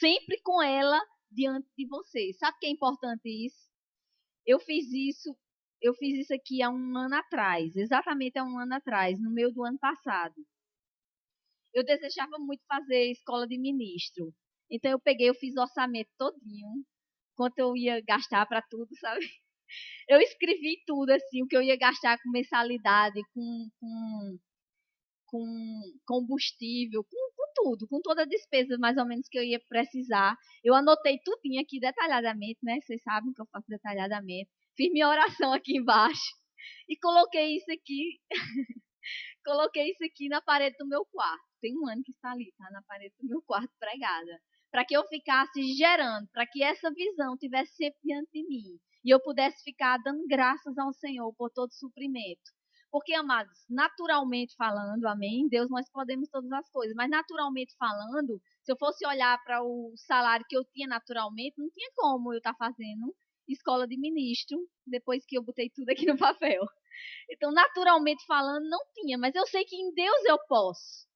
Sempre com ela diante de você. Sabe o que é importante isso? Eu fiz isso aqui há um ano atrás, exatamente há um ano atrás, no meio do ano passado. Eu desejava muito fazer escola de ministro. Então eu fiz o orçamento todinho, quanto eu ia gastar para tudo, sabe? Eu escrevi tudo assim, o que eu ia gastar com mensalidade, com combustível, com tudo, com toda a despesa mais ou menos que eu ia precisar. Eu anotei tudinho aqui detalhadamente, né? Vocês sabem que eu faço detalhadamente. Fiz minha oração aqui embaixo e coloquei isso aqui na parede do meu quarto. tem um ano que está ali, tá na parede do meu quarto pregada. Para que eu ficasse gerando, para que essa visão tivesse sempre diante de mim. E eu pudesse ficar dando graças ao Senhor por todo suprimento. Porque, amados, naturalmente falando, amém? Deus, nós podemos todas as coisas. Mas naturalmente falando, se eu fosse olhar para o salário que eu tinha naturalmente, não tinha como eu estar fazendo escola de ministro, depois que eu botei tudo aqui no papel. Então, naturalmente falando, não tinha. Mas eu sei que em Deus eu posso.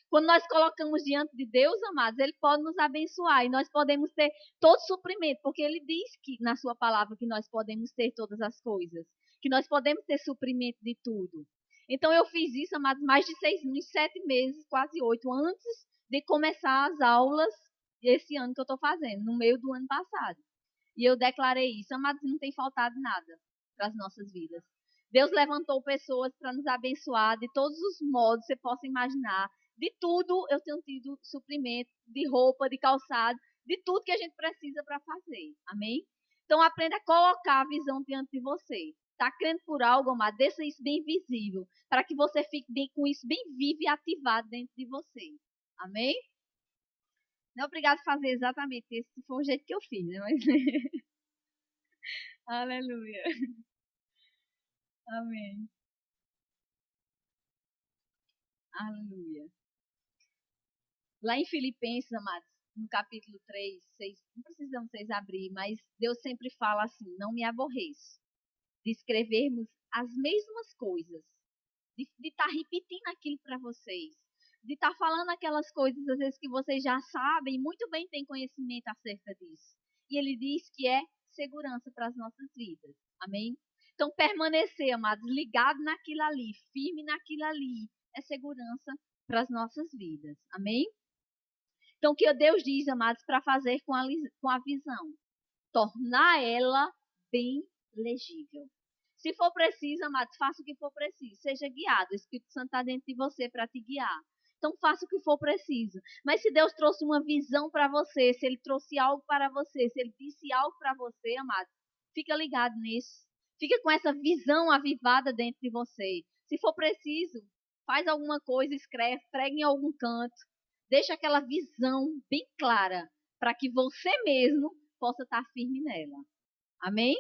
Quando nós colocamos diante de Deus, amados, Ele pode nos abençoar. E nós podemos ter todo suprimento. Porque Ele diz que na sua palavra que nós podemos ter todas as coisas. Que nós podemos ter suprimento de tudo. Então, eu fiz isso, amados, mais de 7 meses, quase 8, antes de começar as aulas esse ano que eu estou fazendo, no meio do ano passado. E eu declarei isso, amados, não tem faltado nada para as nossas vidas. Deus levantou pessoas para nos abençoar de todos os modos que você possa imaginar. De tudo eu tenho tido suprimento, de roupa, de calçado, de tudo que a gente precisa para fazer. Amém? Então aprenda a colocar a visão diante de você. Está crendo por algo, amado? Deixa isso bem visível, para que você fique bem com isso bem vivo e ativado dentro de você. Amém? Não é obrigado a fazer exatamente esse foi o jeito que eu fiz, né? Mas... Aleluia. Amém. Aleluia. Lá em Filipenses, amados, no capítulo 3, 6, não precisamos vocês abrir, mas Deus sempre fala assim: não me aborreço de escrevermos as mesmas coisas, de estar repetindo aquilo para vocês, de estar falando aquelas coisas às vezes que vocês já sabem, muito bem têm conhecimento acerca disso. E Ele diz que é segurança para as nossas vidas. Amém? Então, permanecer, amados, ligado naquilo ali, firme naquilo ali, é segurança para as nossas vidas. Amém? Então, o que Deus diz, amados, para fazer com a visão? Tornar ela bem legível. Se for preciso, amados, faça o que for preciso. Seja guiado. O Espírito Santo está dentro de você para te guiar. Então, faça o que for preciso. Mas se Deus trouxe uma visão para você, se Ele trouxe algo para você, se Ele disse algo para você, amados, fica ligado nisso. Fica com essa visão avivada dentro de você. Se for preciso, faz alguma coisa, escreve, prega em algum canto. Deixa aquela visão bem clara para que você mesmo possa estar firme nela. Amém?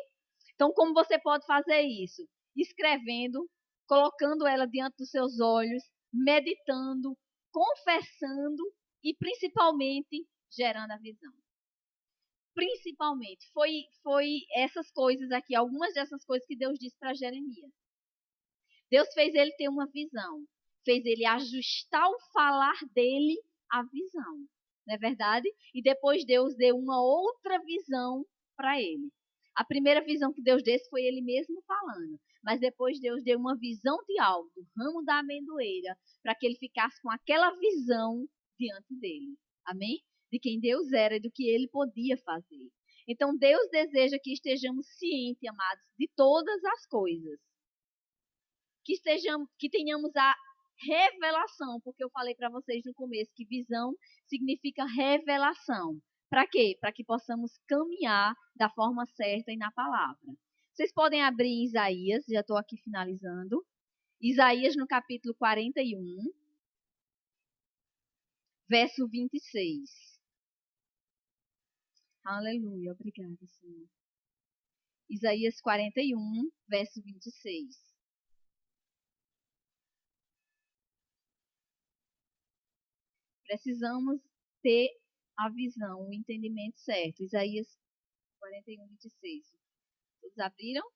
Então, como você pode fazer isso? Escrevendo, colocando ela diante dos seus olhos, meditando, confessando e principalmente gerando a visão. Principalmente, foi essas coisas aqui, algumas dessas coisas que Deus disse para Jeremias. Deus fez ele ter uma visão, fez ele ajustar o falar dele à visão, não é verdade? E depois Deus deu uma outra visão para ele. A primeira visão que Deus deu foi ele mesmo falando, mas depois Deus deu uma visão de algo, do ramo da amendoeira, para que ele ficasse com aquela visão diante dele. Amém? De quem Deus era e do que ele podia fazer. Então Deus deseja que estejamos cientes, amados, de todas as coisas. Que tenhamos a revelação, porque eu falei para vocês no começo que visão significa revelação. Para quê? Para que possamos caminhar da forma certa e na palavra. Vocês podem abrir em Isaías, já estou aqui finalizando. Isaías no capítulo 41, verso 26. Aleluia, obrigada, Senhor. Isaías 41, verso 26. Precisamos ter a visão, o entendimento certo. Isaías 41, 26. Todos abriram?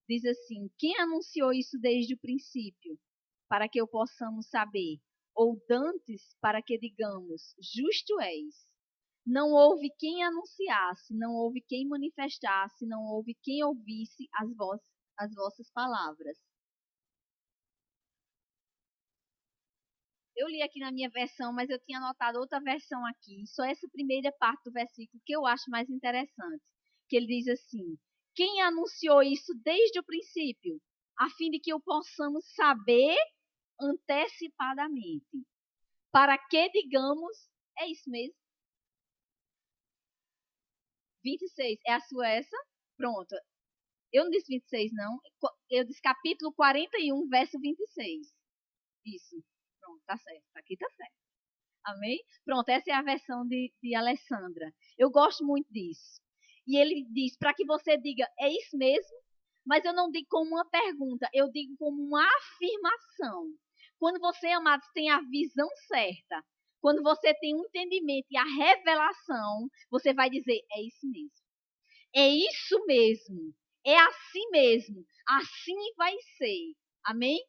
Diz assim: quem anunciou isso desde o princípio, para que eu possamos saber? Ou dantes, para que digamos, justo és. Não houve quem anunciasse, não houve quem manifestasse, não houve quem ouvisse as vossas palavras. Eu li aqui na minha versão, mas eu tinha anotado outra versão aqui. Só essa primeira parte do versículo que eu acho mais interessante. Que ele diz assim: quem anunciou isso desde o princípio, a fim de que o possamos saber antecipadamente. Para que digamos, é isso mesmo? 26, é a sua essa? Pronto. Eu não disse 26, não. Eu disse capítulo 41, verso 26. Isso. Pronto, tá certo. Aqui tá certo. Amém? Pronto, essa é a versão de Alessandra. Eu gosto muito disso. E ele diz para que você diga, é isso mesmo? Mas eu não digo como uma pergunta, eu digo como uma afirmação. Quando você, amados, tem a visão certa, quando você tem o entendimento e a revelação, você vai dizer, é isso mesmo. É isso mesmo. É assim mesmo. Assim vai ser. Amém?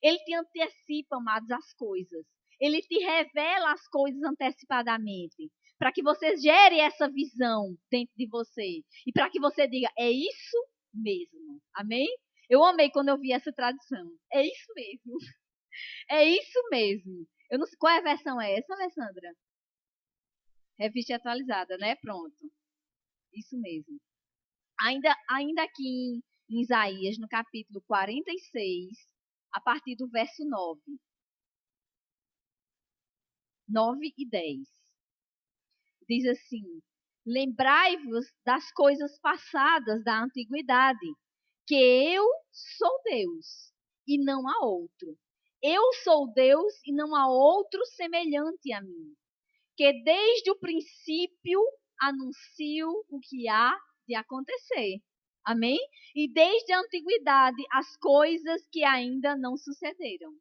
Ele te antecipa, amados, as coisas. Ele te revela as coisas antecipadamente. Para que você gere essa visão dentro de você. E para que você diga, é isso mesmo. Amém? Eu amei quando eu vi essa tradução. É isso mesmo. É isso mesmo. Eu não sei qual é a versão é essa, Alessandra? Revista atualizada, né? Pronto. Isso mesmo. Ainda aqui em Isaías, no capítulo 46, a partir do verso 9 e 10. Diz assim: Lembrai-vos das coisas passadas da antiguidade, que eu sou Deus e não há outro. Eu sou Deus e não há outro semelhante a mim, que desde o princípio anuncio o que há de acontecer. Amém? E desde a antiguidade as coisas que ainda não sucederam.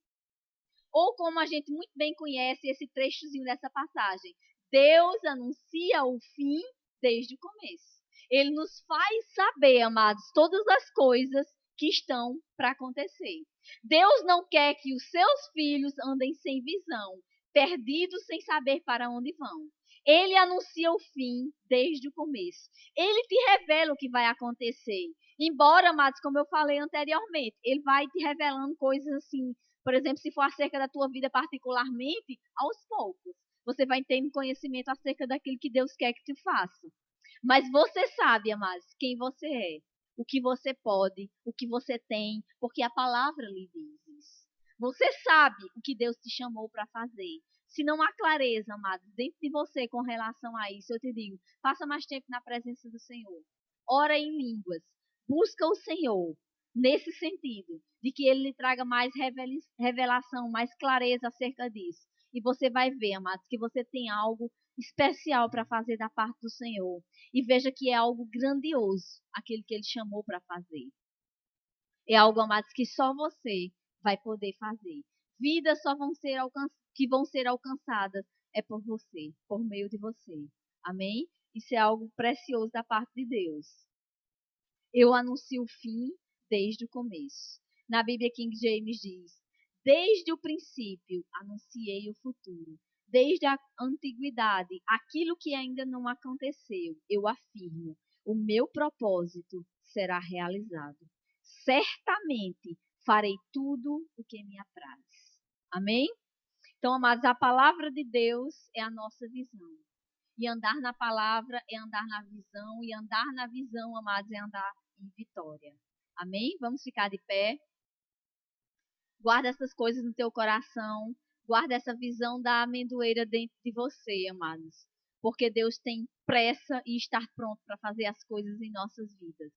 Ou como a gente muito bem conhece esse trechozinho dessa passagem, Deus anuncia o fim desde o começo. Ele nos faz saber, amados, todas as coisas que estão para acontecer. Deus não quer que os seus filhos andem sem visão, perdidos sem saber para onde vão. Ele anuncia o fim desde o começo. Ele te revela o que vai acontecer. Embora, amados, como eu falei anteriormente, ele vai te revelando coisas assim, por exemplo, se for acerca da tua vida particularmente, aos poucos. Você vai tendo conhecimento acerca daquilo que Deus quer que tu faça. Mas você sabe, amados, quem você é, o que você pode, o que você tem, porque a palavra lhe diz isso. Você sabe o que Deus te chamou para fazer. Se não há clareza, amados, dentro de você com relação a isso, eu te digo, passa mais tempo na presença do Senhor. Ora em línguas. Busca o Senhor nesse sentido, de que Ele lhe traga mais revelação, mais clareza acerca disso. E você vai ver, amados, que você tem algo especial para fazer da parte do Senhor. E veja que é algo grandioso, aquele que Ele chamou para fazer. É algo, amados, que só você vai poder fazer. Vidas só que vão ser alcançadas é por você, por meio de você. Amém? Isso é algo precioso da parte de Deus. Eu anuncio o fim desde o começo. Na Bíblia King James diz: desde o princípio anunciei o futuro. Desde a antiguidade, aquilo que ainda não aconteceu, eu afirmo, o meu propósito será realizado. Certamente farei tudo o que me apraz. Amém? Então, amados, a palavra de Deus é a nossa visão. E andar na palavra é andar na visão. E andar na visão, amados, é andar em vitória. Amém? Vamos ficar de pé. Guarda essas coisas no teu coração. Guarda essa visão da amendoeira dentro de você, amados. Porque Deus tem pressa e está pronto para fazer as coisas em nossas vidas.